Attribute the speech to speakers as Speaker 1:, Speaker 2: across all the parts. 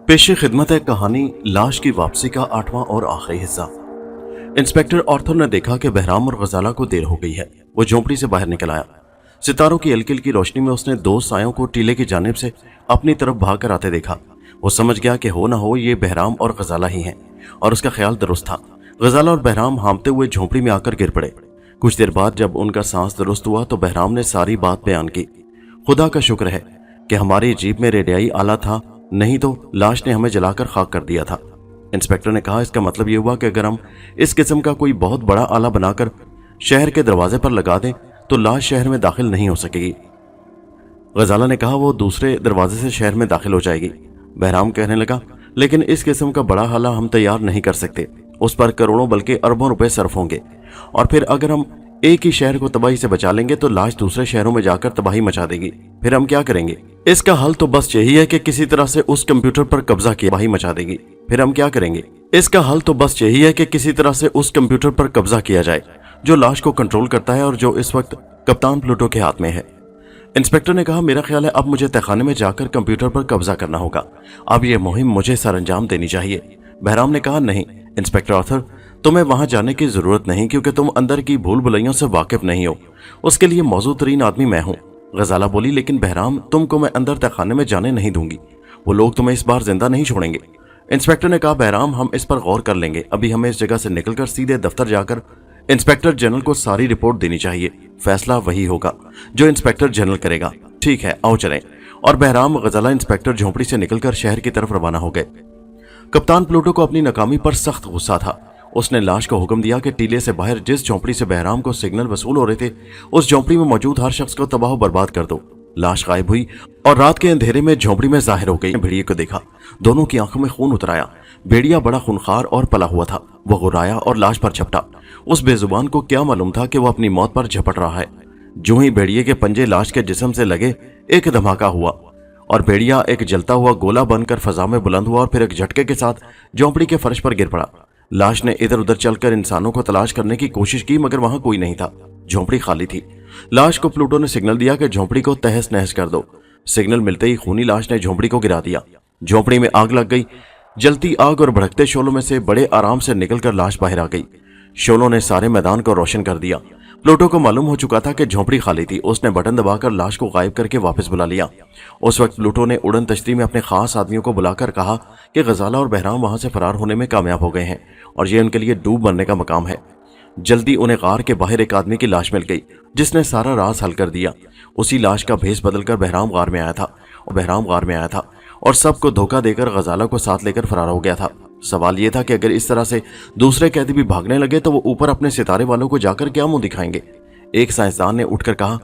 Speaker 1: पेश खिदमत है कहानी लाश की वापसी का 8वां और आखिरी हिस्सा। इंस्पेक्टर आर्थर ने देखा कि बहराम और गजाला को देर हो गई है। वो झोंपड़ी से बाहर निकल आया। सितारों की हल्की हल्की रोशनी में उसने दो सायों को टीले की जानिब से अपनी तरफ भाग कर आते देखा। वो समझ गया कि हो ना हो ये बहराम और गजाला ही हैं, और उसका ख्याल दुरुस्त था। गजाला और बहराम हांफते हुए झोंपड़ी में आकर गिर पड़े। कुछ देर बाद जब उनका सांस दुरुस्त हुआ तो बहराम ने सारी बात बयान की। खुदा का शुक्र है कि हमारी जीप में रेडियाई आला था, नहीं तो लाश ने हमें जलाकर खाक कर दिया था। इंस्पेक्टर ने कहा, इसका मतलब यह हुआ कि अगर हम इस किस्म का कोई बहुत बड़ा आला बनाकर शहर के दरवाजे पर लगा दें तो लाश शहर में दाखिल नहीं हो सकेगी। गजाला ने कहा, वो दूसरे दरवाजे से शहर में दाखिल हो जाएगी। बहराम कहने लगा, लेकिन इस किस्म का बड़ा आला हम तैयार नहीं कर सकते। उस पर करोड़ों बल्कि अरबों रुपए सर्फ होंगे, और फिर अगर हम एक ही शहर को तबाही से बचा लेंगे तो लाश दूसरे शहरों में जाकर तबाही मचा देगी। फिर हम क्या करेंगे? इसका हल तो बस यही है कि किसी तरह से उस कंप्यूटर पर कब्जा किया तबाही मचा देगी। फिर हम क्या करेंगे? इसका हल तो बस यही है कि किसी तरह से उस कंप्यूटर पर कब्जा किया जाए जो लाश को कंट्रोल करता है और जो इस वक्त कप्तान प्लूटो के हाथ में है। इंस्पेक्टर ने कहा, मेरा ख्याल है अब मुझे तहखाने में जाकर कंप्यूटर पर कब्जा करना होगा। अब यह मुहिम मुझे सरअंजाम देनी चाहिए। बहराम ने कहा, नहीं इंस्पेक्टर आर्थर, तुम्हें वहां जाने की जरूरत नहीं, क्योंकि तुम अंदर की भूल भुलैयों से वाकिफ नहीं हो। उसके लिए मौजूद तरीन आदमी मैं हूं। गजाला बोली, लेकिन बहराम, तुमको मैं अंदर तहखाने में जाने नहीं दूंगी। वो लोग तुम्हें इस बार जिंदा नहीं छोड़ेंगे। इंस्पेक्टर ने कहा, बहराम, हम इस पर गौर कर लेंगे। अभी हमें इस जगह से निकलकर सीधे दफ्तर जाकर इंस्पेक्टर जनरल को सारी रिपोर्ट देनी चाहिए। फैसला वही होगा जो इंस्पेक्टर जनरल करेगा। ठीक है, आओ चलें। और बहराम, गजाला, इंस्पेक्टर झोंपड़ी से निकलकर शहर की तरफ रवाना हो गए। कप्तान प्लूटो को अपनी नाकामी पर सख्त गुस्सा था। उसने लाश को हुक्म दिया कि टीले से बाहर जिस झोंपड़ी से बहराम को सिग्नल वसूल हो रहे थे, उस झोंपड़ी में मौजूद हर शख्स को तबाह बर्बाद कर दो। लाश गायब हुई और रात के अंधेरे में झोंपड़ी में जाहिर हो गई। भेड़िए को देखा, दोनों की आंखों में खून उतर आया। भेड़िया बड़ा खूनखार और पला हुआ था। वो गुर्राया और लाश पर झपटा। उस बेजुबान को क्या मालूम था कि वो अपनी मौत पर झपट रहा है। जो ही भेड़िए के पंजे लाश के जिस्म से लगे, एक धमाका हुआ और भेड़िया एक जलता हुआ गोला बनकर फजा में बुलंद हुआ और फिर एक झटके के साथ झोंपड़ी के फर्श पर गिर पड़ा। लाश ने इधर उधर चलकर इंसानों को तलाश करने की कोशिश की, मगर वहां कोई नहीं था। झोंपड़ी खाली थी। लाश को प्लूटो ने सिग्नल दिया कि झोंपड़ी को तहस नहस कर दो। सिग्नल मिलते ही खूनी लाश ने झोंपड़ी को गिरा दिया। झोंपड़ी में आग लग गई। जलती आग और भड़कते शोलों में से बड़े आराम से निकलकर लाश बाहर आ गई। शोलों ने सारे मैदान को रोशन कर दिया। प्लूटो को मालूम हो चुका था कि झोंपड़ी खाली थी। उसने बटन दबाकर लाश को गायब करके वापस बुला लिया। उस वक्त प्लूटो ने उड़न तश्ती में अपने खास आदमियों को बुलाकर कहा कि गजाला और बहराम वहां से फरार होने में कामयाब हो गए हैं और ये उनके लिए डूब मरने का मकाम है। जल्दी उन्हें गार के बाहर एक आदमी की लाश मिल गई जिसने सारा राज हल कर दिया। उसी लाश का भेस बदलकर बहराम गार में आया था और सबको धोखा देकर गजाला को साथ लेकर फरार हो गया था। सवाल यह था कि अगर इस तरह से दूसरे कैदी भी भागने लगे तो वो ऊपर अपने सितारे वालों को जाकर क्या मुंह दिखाएंगे। एक साइंसदान ने उठकर कहा,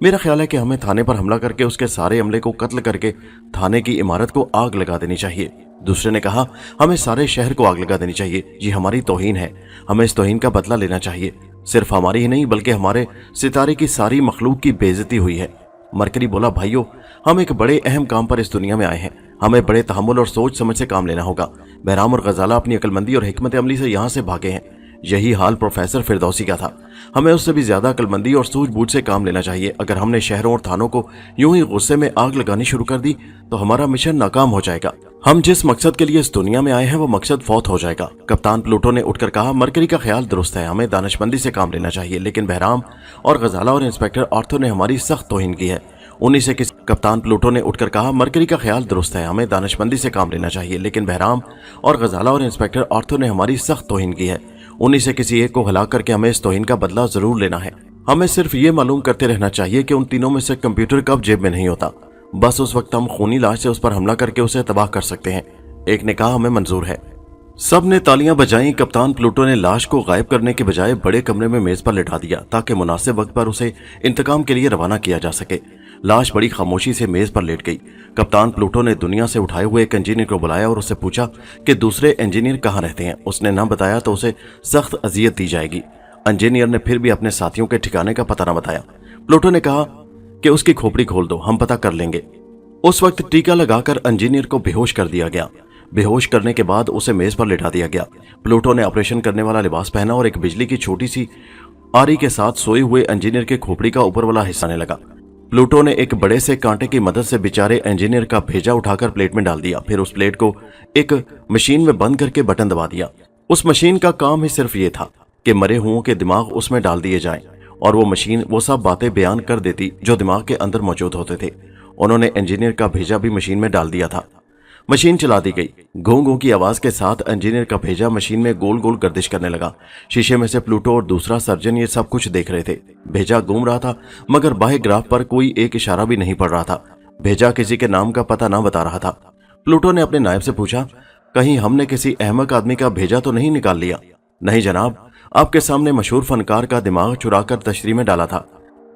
Speaker 1: मेरा ख्याल है कि हमें थाने पर हमला करके उसके सारे अमले को कत्ल करके थाने की इमारत को आग लगा देनी चाहिए। दूसरे ने कहा, हमें सारे शहर को आग लगा देनी चाहिए। ये हमारी तौहीन है, हमें इस तौहीन का बदला लेना चाहिए। सिर्फ हमारी ही नहीं बल्कि हमारे सितारे की सारी मखलूक की बेइज्जती हुई है। मरकरी बोला, भाइयों, हम एक बड़े अहम काम पर इस दुनिया में आए हैं। हमें बड़े तहम्मुल और सोच समझ से काम लेना होगा। बहराम और गजाला अपनी अक्लमंदी और हिकमत अमली से यहाँ से भागे हैं। यही हाल प्रोफेसर फिरदौसी का था। हमें उससे भी ज्यादा अक्लमंदी और सूझबूझ से काम लेना चाहिए। अगर हमने शहरों और थानों को यूं ही गुस्से में आग लगानी शुरू कर दी तो हमारा मिशन नाकाम हो जाएगा। हम जिस मकसद के लिए इस दुनिया में आए हैं वो मकसद फौत हो जाएगा। कप्तान प्लूटो ने उठकर कहा, मरकरी का ख्याल दुरुस्त है, हमें दानिशमंदी से काम लेना चाहिए, लेकिन बहराम और गजाला और इंस्पेक्टर आर्थर ने हमारी सख्त तौहीन की है। उन्हीं से किस कप्तान प्लूटो ने उठकर कहा, मरकरी का ख्याल दुरुस्त है, हमें दानिशमंदी से काम लेना चाहिए, लेकिन बहराम और गजाला और इंस्पेक्टर आर्थर ने हमारी सख्त तौहीन की है। उन्हीं से किसी एक को हलाक करके हमें इस तौहीन का बदला जरूर लेना है। हमें सिर्फ ये मालूम करते रहना चाहिए कि उन तीनों में से कंप्यूटर कब जेब में नहीं होता। बस उस वक्त हम खूनी लाश से उस पर हमला करके उसे तबाह कर सकते हैं। एक ने कहा, हमें मंजूर है। सब ने तालियां बजाईं। कप्तान प्लूटो ने लाश को गायब करने के बजाय बड़े कमरे में मेज पर लिटा दिया ताकि मुनासिब वक्त पर उसे इंतकाम के लिए रवाना किया जा सके। लाश बड़ी खामोशी से मेज पर लेट गई। कप्तान प्लूटो ने दुनिया से उठाए हुए एक इंजीनियर को बुलाया और उससे पूछा कि दूसरे इंजीनियर कहाँ रहते हैं। उसने न बताया तो उसे सख्त अजियत दी जाएगी। इंजीनियर ने फिर भी अपने साथियों के ठिकाने का पता न बताया। प्लूटो ने कहा कि उसकी खोपड़ी खोल दो, हम पता कर लेंगे। उस वक्त टीका लगाकर इंजीनियर को बेहोश कर दिया गया। बेहोश करने के बाद उसे मेज पर लिटा दिया गया। प्लूटो ने ऑपरेशन करने वाला लिबास पहना और एक बिजली की छोटी सी आरी के साथ सोए हुए इंजीनियर के खोपड़ी का ऊपर वाला हिस्सा ने लगा। प्लूटो ने एक बड़े से कांटे की मदद से बेचारे इंजीनियर का भेजा उठाकर प्लेट में डाल दिया। फिर उस प्लेट को एक मशीन में बंद करके बटन दबा दिया। उस मशीन का काम ही सिर्फ ये था कि मरे हुओं के दिमाग उसमें डाल दिए जाएं और वो मशीन वो सब बातें बयान कर देती जो दिमाग के अंदर मौजूद होते थे। उन्होंने इंजीनियर का भेजा भी मशीन में डाल दिया था। मशीन चला दी गई। घों घों की आवाज के साथ इंजीनियर का भेजा मशीन में गोल गोल गर्दिश करने लगा। शीशे में से प्लूटो और दूसरा सर्जन ये सब कुछ देख रहे थे। भेजा घूम रहा था मगर बाह्य ग्राफ पर कोई एक इशारा भी नहीं पड़ रहा था। भेजा किसी के नाम का पता ना बता रहा था। प्लूटो ने अपने नायब से पूछा, कहीं हमने किसी अहमक आदमी का भेजा तो नहीं निकाल लिया? नहीं जनाब, आपके सामने मशहूर फनकार का दिमाग चुराकर तशरी में डाला था।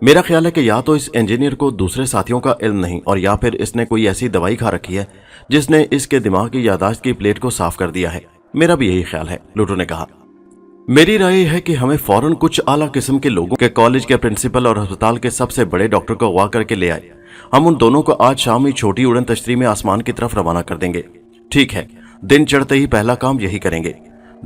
Speaker 1: मेरा ख्याल है कि या तो इस इंजीनियर को दूसरे साथियों का इल्म नहीं और या फिर इसने कोई ऐसी दवाई खा रखी है जिसने इसके दिमाग की यादाश्त की प्लेट को साफ कर दिया है। मेरा भी यही ख्याल है, प्लूटो ने कहा। मेरी राय है कि हमें फौरन कुछ आला किस्म के लोगों के कॉलेज के प्रिंसिपल और अस्पताल के सबसे बड़े डॉक्टर को अगवा करके ले आए। हम उन दोनों को आज शाम ही छोटी उड़न तश्तरी में आसमान की तरफ रवाना कर देंगे। ठीक है, दिन चढ़ते ही पहला काम यही करेंगे।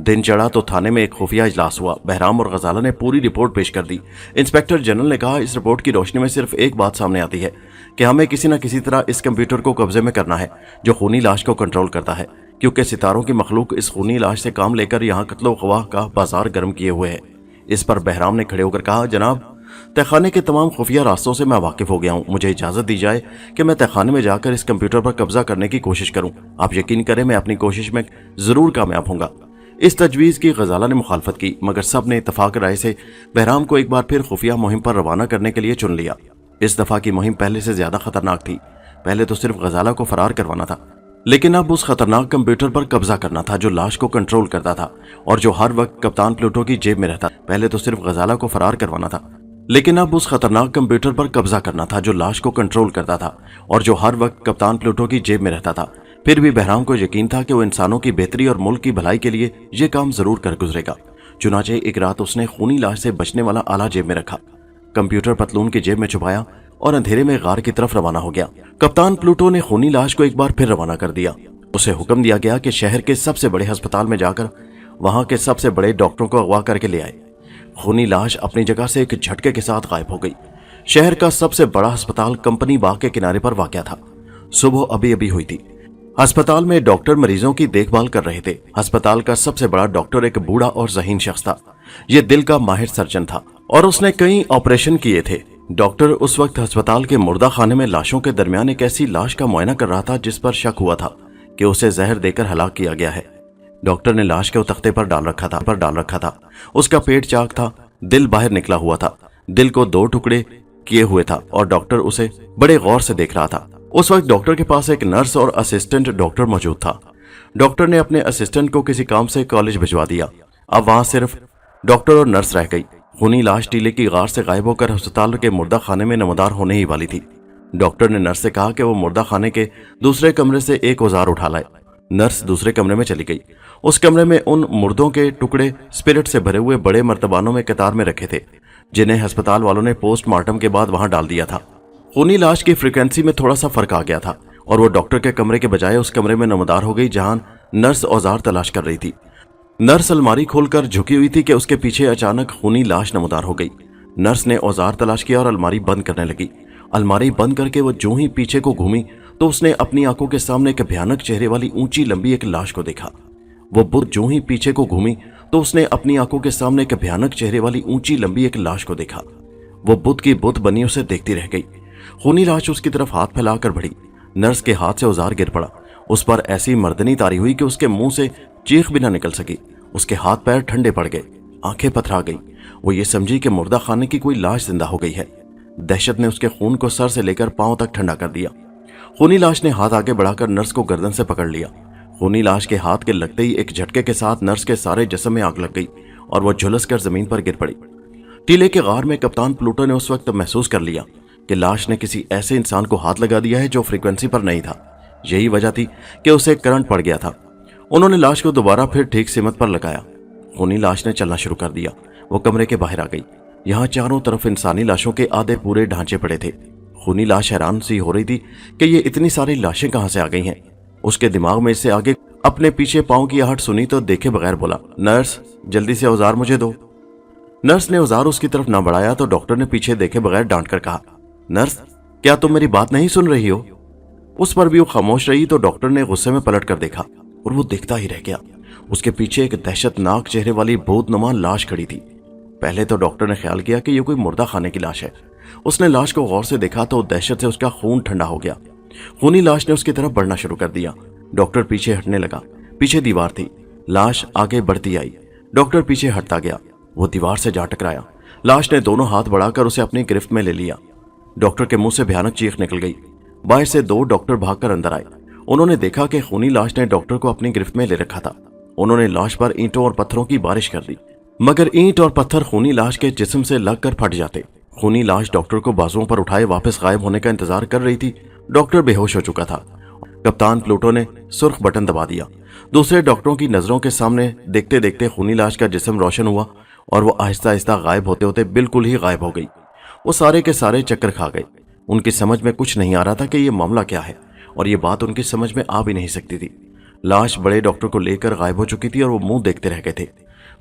Speaker 1: दिन चढ़ा तो थाने में एक खुफिया इजलास हुआ। बहराम और गजाला ने पूरी रिपोर्ट पेश कर दी। इंस्पेक्टर जनरल ने कहा, इस रिपोर्ट की रोशनी में सिर्फ एक बात सामने आती है कि हमें किसी न किसी तरह इस कंप्यूटर को कब्जे में करना है जो खूनी लाश को कंट्रोल करता है, क्योंकि सितारों की मखलूक इस खूनी लाश से काम लेकर यहाँ कत्लो खवाह का बाजार गर्म किए हुए है। इस पर बहराम ने खड़े होकर कहा, जनाब, तहखाने के तमाम खुफिया रास्तों से मैं वाकिफ हो गया हूँ। मुझे इजाजत दी जाए कि मैं तहखाने में जाकर इस कंप्यूटर पर कब्जा करने की कोशिश करूँ। आप यकीन करें, मैं अपनी कोशिश में जरूर कामयाब होऊंगा। इस तजवीज़ की गजाला ने मुखालफत की मगर सब ने इत्तफाक राय से बहराम को एक बार फिर खुफिया मुहिम पर रवाना करने के लिए चुन लिया। इस दफा की मुहिम पहले से ज्यादा खतरनाक थी। पहले तो सिर्फ गजाला को फरार करवाना था, लेकिन अब उस खतरनाक कंप्यूटर पर कब्जा करना था जो लाश को कंट्रोल करता था और जो हर वक्त कप्तान प्लूटो की जेब में रहता। पहले तो सिर्फ गजाला को फरार करवाना था, लेकिन अब उस खतरनाक कंप्यूटर पर कब्जा करना था जो लाश को कंट्रोल करता था और जो हर वक्त कप्तान प्लूटो की जेब में रहता था। फिर भी बहराम को यकीन था कि वो इंसानों की बेहतरी और मुल्क की भलाई के लिए ये काम जरूर कर गुजरेगा। चुनाचे एक रात उसने खूनी लाश से बचने वाला आला जेब में रखा, कंप्यूटर पतलून की जेब में छुपाया और अंधेरे में गार की तरफ रवाना हो गया। कप्तान प्लूटो ने खूनी लाश को एक बार फिर रवाना कर दिया। उसे हुक्म दिया गया कि शहर के सबसे बड़े अस्पताल में जाकर वहां के सबसे बड़े डॉक्टरों को अगवा करके ले आए। खूनी लाश अपनी जगह से एक झटके के साथ गायब हो गई। शहर का सबसे बड़ा अस्पताल कंपनी बाग के किनारे पर वाक़या था। सुबह अभी अभी हुई थी। अस्पताल में डॉक्टर मरीजों की देखभाल कर रहे थे। अस्पताल का सबसे बड़ा डॉक्टर एक बूढ़ा और ज़हीन शख्स था। ये दिल का माहिर सर्जन था और उसने कई ऑपरेशन किए थे। डॉक्टर उस वक्त अस्पताल के मुर्दा खाने में लाशों के दरमियान एक ऐसी लाश का मुआयना कर रहा था जिस पर शक हुआ था कि उसे जहर देकर हलाक किया गया है। डॉक्टर ने लाश को तख्ते पर डाल रखा था। उसका पेट चाक था, दिल बाहर निकला हुआ था, दिल को 2 टुकड़े किए हुए था और डॉक्टर उसे बड़े गौर से देख रहा था। उस वक्त डॉक्टर के पास एक नर्स और असिस्टेंट डॉक्टर मौजूद था। डॉक्टर ने अपने असिस्टेंट को किसी काम से कॉलेज भिजवा दिया। अब वहां सिर्फ डॉक्टर और नर्स रह गई। खूनी लाश टीले की गार से गायब होकर अस्पताल के मुर्दा खाने में नमदार होने ही वाली थी। डॉक्टर ने नर्स से कहा कि वो मुर्दा खाने के दूसरे कमरे से एक औजार उठा लाए। नर्स दूसरे कमरे में चली गई। उस कमरे में उन मुर्दों के टुकड़े स्पिरिट से भरे हुए बड़े मर्तबानों में कतार में रखे थे जिन्हें अस्पताल वालों ने पोस्टमार्टम के बाद वहां डाल दिया था। खूनी लाश की फ्रीक्वेंसी में थोड़ा सा फर्क आ गया था और वो डॉक्टर के कमरे के बजाय उस कमरे में नमदार हो गई जहां नर्स औजार तलाश कर रही थी। नर्स अलमारी खोलकर झुकी हुई थी कि उसके पीछे अचानक खूनी लाश नमदार हो गई। नर्स ने औजार तलाश किया और अलमारी बंद करने लगी। अलमारी बंद करके वो जो ही पीछे को घूमी तो उसने अपनी आंखों के सामने एक भयानक चेहरे वाली ऊंची लंबी एक लाश को देखा। वो बुत जो ही पीछे को घूमी तो उसने अपनी आंखों के सामने एक भयानक चेहरे वाली ऊंची लंबी एक लाश को देखा। वो बुत की बुत बनी उसे देखती रह गई। खूनी लाश उसकी तरफ हाथ फैलाकर बढ़ी। नर्स के हाथ से औजार गिर पड़ा। उस पर ऐसी मर्दनी तारी हुई कि उसके मुंह से चीख भी ना निकल सकी। उसके हाथ पैर ठंडे पड़ गए, आंखें पथरा गई। वो ये समझी कि मुर्दा खाने की कोई लाश जिंदा हो गई है। दहशत ने उसके खून को सर से लेकर पांव तक ठंडा कर दिया। खूनी लाश ने हाथ आगे बढ़ाकर नर्स को गर्दन से पकड़ लिया। खूनी लाश के हाथ के लगते ही एक झटके के साथ नर्स के सारे जिस्म में आग लग गई और वो झुलस कर जमीन पर गिर पड़ी। टीले के गार में कप्तान प्लूटो ने उस वक्त महसूस कर लिया कि लाश ने किसी ऐसे इंसान को हाथ लगा दिया है जो फ्रीक्वेंसी पर नहीं था। यही वजह थी कि उसे करंट पड़ गया था। उन्होंने लाश को दोबारा फिर ठीक सिमत पर लगाया। खूनी लाश ने चलना शुरू कर दिया। वो कमरे के बाहर आ गई। यहाँ चारों तरफ इंसानी लाशों के आधे पूरे ढांचे पड़े थे। खूनी लाश हैरान सी हो रही थी कि ये इतनी सारी लाशें कहाँ से आ गई हैं। उसके दिमाग में इससे आगे अपने पीछे पांव की आहट सुनी तो देखे बगैर बोला, नर्स जल्दी से औजार मुझे दो। नर्स ने औजार उसकी तरफ ना बढ़ाया तो डॉक्टर ने पीछे देखे बगैर डांट कर कहा, नर्स क्या तुम मेरी बात नहीं सुन रही हो? उस पर भी वो खामोश रही तो डॉक्टर ने गुस्से में पलट कर देखा और वो देखता ही रह गया। उसके पीछे एक दहशतनाक चेहरे वाली भूतनुमा लाश खड़ी थी। पहले तो डॉक्टर ने ख्याल किया कि ये कोई मुर्दा खाने की लाश है। उसने लाश को गौर से देखा तो दहशत से उसका खून ठंडा हो गया। खूनी लाश ने उसकी तरफ बढ़ना शुरू कर दिया। डॉक्टर पीछे हटने लगा। पीछे दीवार थी। लाश आगे बढ़ती आई। डॉक्टर पीछे हटता गया। वो दीवार से जा टकराया। लाश ने दोनों हाथ बढ़ाकर उसे अपनी गिरफ्त में ले लिया। डॉक्टर के मुंह से भयानक चीख निकल गई। बाहर से 2 डॉक्टर भागकर अंदर आए। उन्होंने देखा कि खूनी लाश ने डॉक्टर को अपनी गिरफ्त में ले रखा था। उन्होंने लाश पर ईंटों और पत्थरों की बारिश कर दी, मगर ईंट और पत्थर खूनी लाश के जिस्म से लगकर फट जाते। खूनी लाश डॉक्टर को बाजुओं पर उठाए वापस गायब होने का इंतजार कर रही थी। डॉक्टर बेहोश हो चुका था। कप्तान प्लूटो ने सुर्ख बटन दबा दिया। दूसरे डॉक्टरों की नजरों के सामने देखते देखते खूनी लाश का जिस्म रोशन हुआ और वो आहिस्ता आहिस्ता गायब होते होते बिल्कुल ही गायब हो गई। वो सारे के सारे चक्कर खा गए। उनकी समझ में कुछ नहीं आ रहा था कि ये मामला क्या है, और ये बात उनकी समझ में आ भी नहीं सकती थी। लाश बड़े डॉक्टर को लेकर गायब हो चुकी थी और वो मुंह देखते रह गए थे।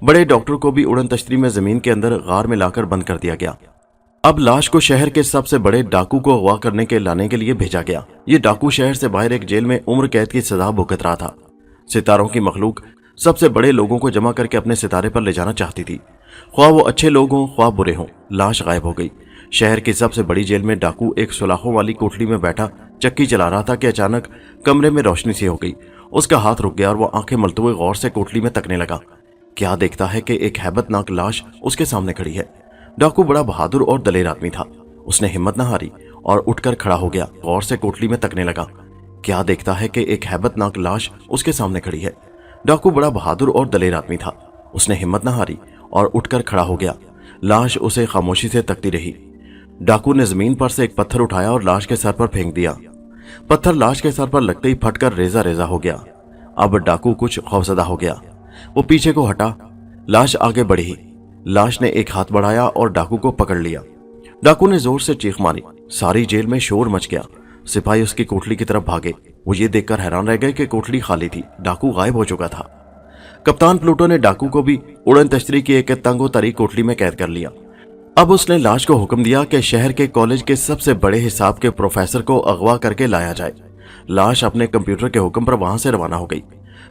Speaker 1: बड़े डॉक्टर को भी उड़न तश्तरी में जमीन के अंदर गार में लाकर बंद कर दिया गया। अब लाश को शहर के सबसे बड़े डाकू को अगवा करने के लाने के लिए भेजा गया। ये डाकू शहर से बाहर एक जेल में उम्र कैद की सजा भुगत रहा था। सितारों की मखलूक सबसे बड़े लोगों को जमा करके अपने सितारे पर ले जाना चाहती थी, ख्वाह वो अच्छे लोग हों ख्वाह बुरे हों। लाश गायब हो गई। शहर की सबसे बड़ी जेल में डाकू एक सुलाखों वाली कोठरी में बैठा चक्की चला रहा था कि अचानक कमरे में रोशनी सी हो गई। उसका हाथ रुक गया और वो आंखें मलते हुए गौर से कोठरी में तकने लगा। क्या देखता है कि एक हैबतनाक लाश उसके सामने खड़ी है। डाकू बड़ा बहादुर और दलेर आदमी था। उसने हिम्मत न हारी और उठकर खड़ा हो गया। गौर से कोठरी में तकने लगा। क्या देखता है कि एक हैबतनाक लाश उसके सामने खड़ी है। डाकू बड़ा बहादुर और दलेर आदमी था। उसने हिम्मत न हारी और उठकर खड़ा हो गया। लाश उसे खामोशी से तकती रही। डाकू ने जमीन पर से एक पत्थर उठाया और लाश के सर पर फेंक दिया। पत्थर लाश के सर पर लगते ही फटकर रेजा रेजा हो गया। अब डाकू कुछ खौफजदा हो गया। वो पीछे को हटा। लाश आगे बढ़ी। लाश ने एक हाथ बढ़ाया और डाकू को पकड़ लिया। डाकू ने जोर से चीख मारी। सारी जेल में शोर मच गया। सिपाही उसकी कोठरी की तरफ भागे। वो ये देखकर हैरान रह गए कि कोठरी खाली थी। डाकू गायब हो चुका था। कप्तान प्लूटो ने डाकू को भी उड़न तश्तरी की एक तंगो तरी कोठरी में कैद कर लिया। अब उसने लाश को हुक्म दिया कि शहर के कॉलेज के सबसे बड़े हिसाब के प्रोफेसर को अगवा करके लाया जाए। लाश अपने कंप्यूटर के हुक्म पर वहां से रवाना हो गई।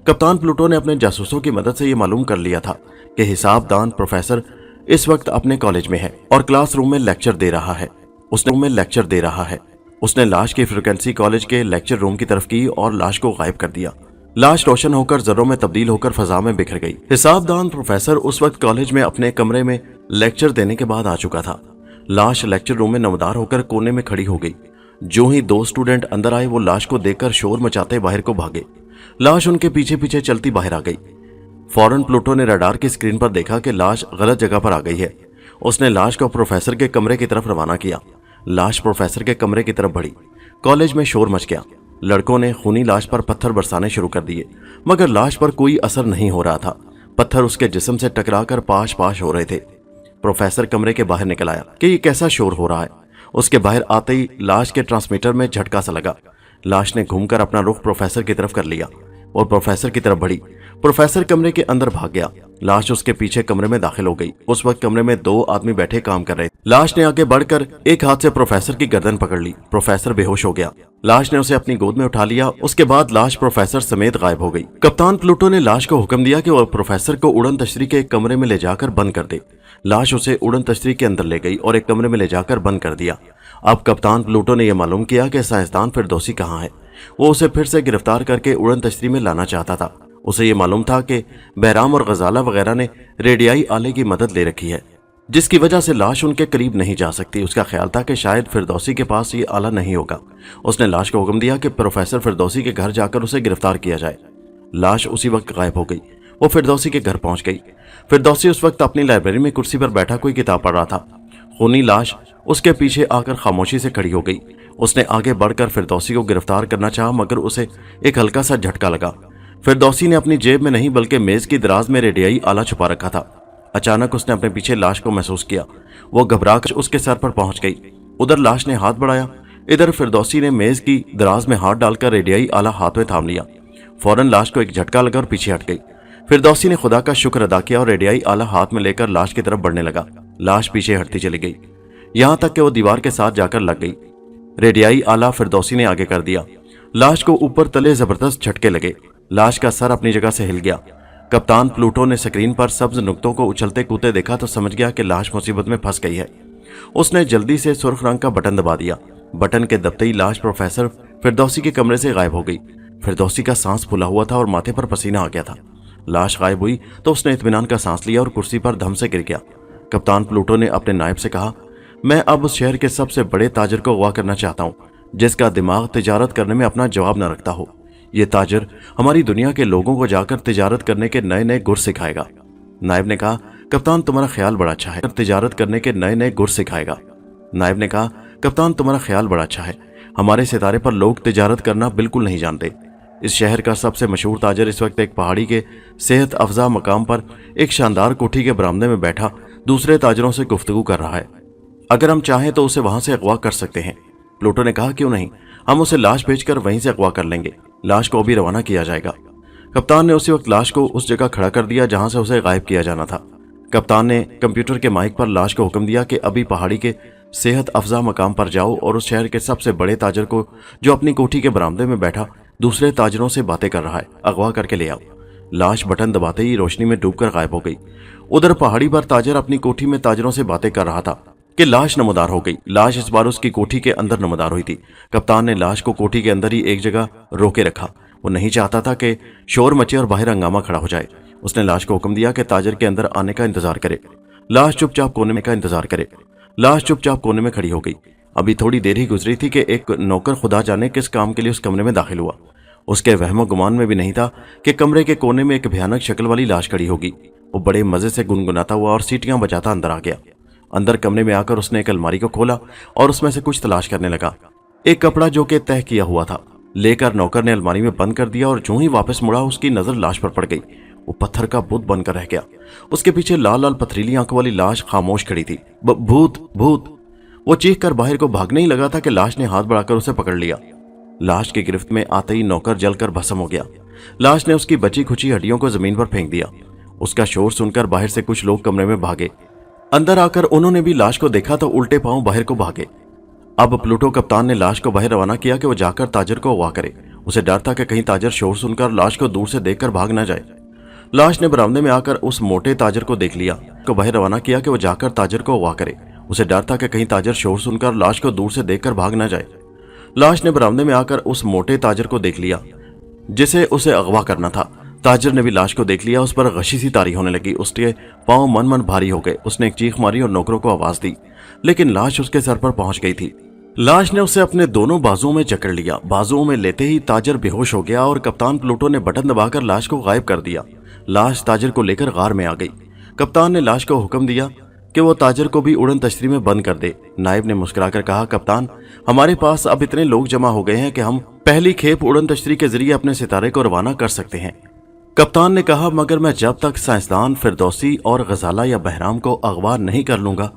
Speaker 1: कप्तान प्लूटो ने अपने जासूसों की मदद से यह मालूम कर लिया था कि हिसाबदान प्रोफेसर इस वक्त अपने कॉलेज में है और क्लासरूम में लेक्चर दे रहा है। उसने लाश की फ्रिक्वेंसी कॉलेज के लेक्चर रूम की तरफ की और लाश को गायब कर दिया। लाश रोशन होकर जर्रों में तब्दील होकर फजा में बिखर गई। हिसाबदान प्रोफेसर उस वक्त कॉलेज में अपने कमरे में लेक्चर देने के बाद आ चुका था। लाश लेक्चर रूम में नमदार होकर कोने में खड़ी हो गई। जो ही 2 स्टूडेंट अंदर आए वो लाश को देखकर शोर मचाते बाहर को भागे। लाश उनके पीछे पीछे चलती बाहर आ गई। फौरन प्लूटो ने रडार की स्क्रीन पर देखा कि लाश गलत जगह पर आ गई है। उसने लाश को प्रोफेसर के कमरे की तरफ रवाना किया। लाश प्रोफेसर के कमरे की तरफ बढ़ी। कॉलेज में शोर मच गया। लड़कों ने खूनी लाश पर पत्थर बरसाने शुरू कर दिए, मगर लाश पर कोई असर नहीं हो रहा था। पत्थर उसके जिस्म से टकराकर पाश पाश हो रहे थे। प्रोफेसर कमरे के बाहर निकल आया कि ये कैसा शोर हो रहा है। उसके बाहर आते ही लाश के ट्रांसमीटर में झटका सा लगा। लाश ने घूमकर अपना रुख प्रोफेसर की तरफ कर लिया और प्रोफेसर की तरफ बढ़ी। प्रोफेसर कमरे के अंदर भाग गया। लाश उसके पीछे कमरे में दाखिल हो गई। उस वक्त कमरे में 2 आदमी बैठे काम कर रहे थे। लाश ने आगे बढ़कर एक हाथ से प्रोफेसर की गर्दन पकड़ ली। प्रोफेसर बेहोश हो गया। लाश ने उसे अपनी गोद में उठा लिया। उसके बाद लाश प्रोफेसर समेत गायब हो गई। कप्तान प्लूटो ने लाश को हुक्म दिया कि वह प्रोफेसर को उड़न तश्तरी के एक कमरे में ले जाकर बंद कर दे। लाश उसे उड़न तश्तरी के अंदर ले गई और एक कमरे में ले जाकर बंद कर दिया। अब कप्तान प्लूटो ने यह मालूम किया कि साइंसदान फिरदौसी कहाँ है। वो उसे फिर से गिरफ्तार करके उड़न तश्तरी में लाना चाहता था। उसे ये मालूम था कि बहराम और गजाला वगैरह ने रेडियाई आले की मदद ले रखी है, जिसकी वजह से लाश उनके करीब नहीं जा सकती। उसका ख्याल था कि शायद फिरदौसी के पास ये आला नहीं होगा। उसने लाश को हुक्म दिया कि प्रोफेसर फिरदौसी के घर जाकर उसे गिरफ्तार किया जाए। लाश उसी वक्त गायब हो गई। वो फिरदौसी के घर पहुंच गई। फिरदौसी उस वक्त अपनी लाइब्रेरी में कुर्सी पर बैठा कोई किताब पढ़ रहा था। खूनी लाश उसके पीछे आकर खामोशी से खड़ी हो गई। उसने आगे बढ़कर फिरदौसी को गिरफ्तार करना चाहा, मगर उसे एक हल्का सा झटका लगा। फिरदौसी ने अपनी जेब में नहीं बल्कि मेज की दराज में रेडियाई आला छुपा रखा था। अचानक उसने अपने पीछे लाश को महसूस किया। वो घबराकर उसके सर पर पहुंच गई। उधर लाश ने हाथ बढ़ाया। इधर फिरदौसी ने मेज की दराज में हाथ डालकर रेडियाई आला हाथ में थाम लिया। फौरन लाश को एक झटका लगा और पीछे हट गई। फिरदौसी ने खुदा का शुक्र अदा किया और रेडियाई आला हाथ में लेकर लाश की तरफ बढ़ने लगा। लाश पीछे हटती चली गई, यहां तक कि वो दीवार के साथ जाकर लग गई। रेडियाई आला फिरदौसी ने आगे कर दिया। लाश को ऊपर तले जबरदस्त झटके लगे। लाश का सर अपनी जगह से हिल गया। कप्तान प्लूटो ने स्क्रीन पर सब्ज नुक्तों को उछलते कूदते देखा तो समझ गया कि लाश मुसीबत में फंस गई है। उसने जल्दी से सुर्ख रंग का बटन दबा दिया। बटन के दबते ही लाश प्रोफेसर फिरदौसी के कमरे से गायब हो गई। फिरदौसी का सांस फूला हुआ था और माथे पर पसीना आ गया था। लाश गायब हुई तो उसने इत्मीनान का सांस लिया और कुर्सी पर धम से गिर गया। कप्तान प्लूटो ने अपने नायब से कहा, मैं अब उस शहर के सबसे बड़े ताजर को अगवा करना चाहता हूँ जिसका दिमाग तिजारत करने में अपना जवाब न रखता हो। ये ताजर हमारी दुनिया के लोगों को जाकर तिजारत करने के नए नए गुर सिखाएगा। नायब ने कहा, कप्तान तुम्हारा ख्याल बड़ा अच्छा है। तिजारत करने के नए नए गुर सिखाएगा। नायब ने कहा, कप्तान तुम्हारा ख्याल बड़ा अच्छा है। हमारे सितारे पर लोग तिजारत करना बिल्कुल नहीं जानते। इस शहर का सबसे मशहूर ताजर इस वक्त एक पहाड़ी के सेहत अफजा मकाम पर एक शानदार कोठी के बरामदे में बैठा दूसरे ताजरों से गुफ्तगू कर रहा है। अगर हम चाहें तो उसे वहां से अगवा कर सकते हैं। प्लूटो ने कहा, क्यों नहीं, हम उसे लाश भेजकर वहीं से अगवा कर लेंगे। लाश को भी रवाना किया जाएगा। कप्तान ने उसी वक्त लाश को उस जगह खड़ा कर दिया जहां से उसे गायब किया जाना था। कप्तान ने कंप्यूटर के माइक पर लाश को हुक्म दिया कि अभी पहाड़ी के सेहत अफजा मकाम पर जाओ और उस शहर के सबसे बड़े ताजर को, जो अपनी कोठी के बरामदे में बैठा दूसरे ताजरों से बातें कर रहा है, अगवा करके ले आओ। लाश बटन दबाते ही रोशनी में डूबकर गायब हो गई। उधर पहाड़ी पर ताजर अपनी कोठी में ताजरों से बातें कर रहा था कि लाश नमदार हो गई। लाश इस बार उसकी कोठी के अंदर नमदार हुई थी। कप्तान ने लाश को कोठी के अंदर ही एक जगह रोके रखा। वो नहीं चाहता था कि शोर मचे और बाहर हंगामा खड़ा हो जाए। उसने लाश को हुक्म दिया कि ताजर के अंदर आने का इंतजार करे। लाश चुपचाप कोने में खड़ी हो गई। अभी थोड़ी देर ही गुजरी थी कि एक नौकर खुदा जाने किस काम के लिए उस कमरे में दाखिल हुआ। उसके वहमो गुमान में भी नहीं था कि कमरे के कोने में एक भयानक शक्ल वाली लाश खड़ी होगी। वो बड़े मजे से गुनगुनाता हुआ और सीटियां बजाता अंदर आ गया। अंदर कमरे में आकर उसने एक अलमारी को खोला और उसमें से कुछ तलाश करने लगा। एक कपड़ा जो कि तह किया हुआ था लेकर नौकर ने अलमारी में बंद कर दिया और जो ही वापस मुड़ा उसकी नजर लाश पर पड़ गई। वो पत्थर का बुत बनकर रह गया। उसके पीछे लाल लाल पथरीली आंखों वाली लाश खामोश खड़ी थी। भूत भूत! वो चीख कर बाहर को भागने ही लगा था कि लाश ने हाथ बढ़ाकर उसे पकड़ लिया। लाश की गिरफ्त में आते ही नौकर जलकर भस्म हो गया। लाश ने उसकी बची खुची हड्डियों को जमीन पर फेंक दिया। उसका शोर सुनकर बाहर से कुछ लोग कमरे में भागे। अंदर आकर उन्होंने भी लाश को देखा तो उल्टे पांव बाहर को भागे। अब प्लूटो कप्तान ने लाश को बाहर रवाना किया कि वो जाकर ताजर को अगवा करे। उसे डर था कि कहीं ताजर शोर सुनकर लाश को दूर से देखकर भाग ना जाए। लाश ने बरामदे में आकर उस मोटे ताजर को देख लिया को बाहर रवाना किया कि वो जाकर ताजर को अगवा करे। उसे डर था कि कहीं ताजर शोर सुनकर लाश को दूर से देखकर भाग ना जाए। लाश ने बरामदे में आकर उस मोटे ताजर को देख लिया जिसे उसे अगवा करना था। ताजर ने भी लाश को देख लिया। उस पर गशी सी तारी होने लगी। उसके पांव मन मन भारी हो गए। उसने एक चीख मारी और नौकरों को आवाज दी, लेकिन लाश उसके सर पर पहुंच गई थी। लाश ने उसे अपने दोनों बाजुओं में जकड़ लिया। बाजुओं में लेते ही ताजर बेहोश हो गया और कप्तान प्लूटो ने बटन दबाकर लाश को गायब कर दिया। लाश ताजर को लेकर गार में आ गई। कप्तान ने लाश को हुक्म दिया कि वो ताजर को भी उड़न तश्तरी में बंद कर दे। नायब ने मुस्कुराकर कहा, कप्तान, हमारे पास अब इतने लोग जमा हो गए हैं कि हम पहली खेप उड़न तश्तरी के जरिए अपने सितारे को रवाना कर सकते हैं। कप्तान ने कहा, मगर मैं जब तक साइंसदान फिरदौसी और गजाला या बहराम को अगवा नहीं कर लूंगा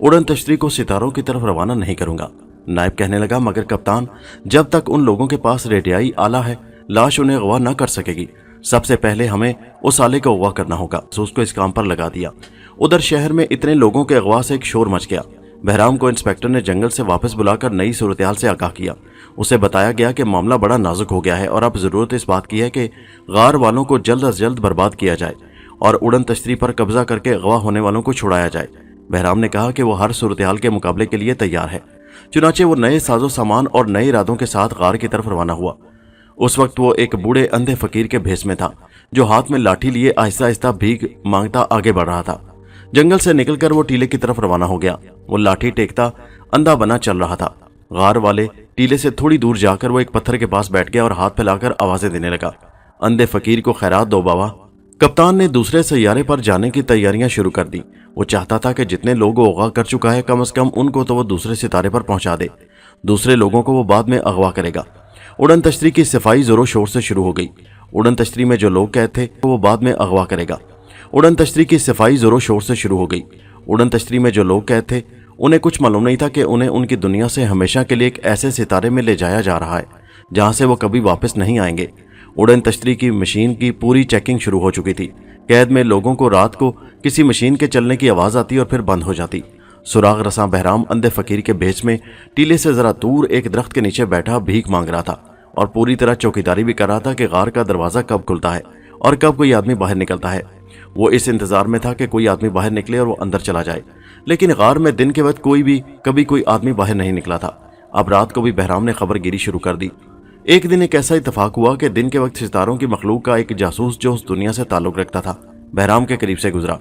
Speaker 1: उड़न तश्तरी को सितारों की तरफ रवाना नहीं करूंगा। नायब कहने लगा, मगर कप्तान, जब तक उन लोगों के पास रेडियाई आला है लाश उन्हें अगवा न कर सकेगी। सबसे पहले हमें उस आले को अगवा करना होगा। तो उसको इस काम पर लगा दिया। उधर शहर में इतने लोगों के अगवा से एक शोर मच गया। बहराम को इंस्पेक्टर ने जंगल से वापस बुलाकर नई सूरत-ए-हाल से आगाह किया। उसे बताया गया कि मामला बड़ा नाजुक हो गया है और अब जरूरत इस बात की है कि गार वालों को जल्द अज जल्द बर्बाद किया जाए और उड़न तश्तरी पर कब्जा करके अगवा होने वालों को छुड़ाया जाए। बहराम ने कहा कि वो हर सूरत-ए-हाल के मुकाबले के लिए तैयार है। चुनाचे वो नए साजो सामान और नए इरादों के साथ गार की तरफ रवाना हुआ। उस वक्त वो एक बूढ़े अंधे फकीर के भेस में था जो हाथ में लाठी लिए आहिस्ता आहिस्ता भीख मांगता आगे बढ़ रहा था। जंगल से निकलकर वो टीले की तरफ रवाना हो गया। वो लाठी टेकता अंधा बना चल रहा था। गार वाले टीले से थोड़ी दूर जाकर वो एक पत्थर के पास बैठ गया और हाथ फैलाकर आवाजें देने लगा, अंधे फकीर को खैरात दो बाबा। कप्तान ने दूसरे सैयारे पर जाने की तैयारियां शुरू कर दी। वो चाहता था कि जितने लोग वो अगवा कर चुका है कम से कम उनको तो वो दूसरे सितारे पर पहुंचा दे। दूसरे लोगों को वो बाद में अगवा करेगा। उड़न तश्तरी की सफाई जोरों शोर से शुरू हो गई। उड़न तश्तरी में जो लोग कैद थे वो बाद में अगवा करेगा। उड़न तश्तरी की सफाई जोरों शोर से शुरू हो गई। उड़न तश्तरी में जो लोग कैद थे उन्हें कुछ मालूम नहीं था कि उन्हें उनकी दुनिया से हमेशा के लिए एक ऐसे सितारे में ले जाया जा रहा है जहां से वो कभी वापस नहीं आएंगे। उड़न तश्तरी की मशीन की पूरी चेकिंग शुरू हो चुकी थी। कैद में लोगों को रात को किसी मशीन के चलने की आवाज आती और फिर बंद हो जाती। सुराग रसां बहराम अंधे फकीर के भेष में टीले से जरा दूर एक दरख्त के नीचे बैठा भीख मांग रहा था और पूरी तरह चौकीदारी भी कर रहा था कि गार का दरवाजा कब खुलता है और कब कोई आदमी बाहर निकलता है। वो इस इंतजार में था कि कोई आदमी बाहर निकले और वो अंदर चला जाए, लेकिन गार में दिन के वक्त कभी कोई आदमी बाहर नहीं निकला था। अब रात को भी बहराम ने खबरगिरी शुरू कर दी। एक दिन एक ऐसा इत्तेफाक हुआ कि दिन के वक्त सितारों की मखलूक का एक जासूस जो उस दुनिया से ताल्लुक रखता था बहराम के करीब से गुजरा।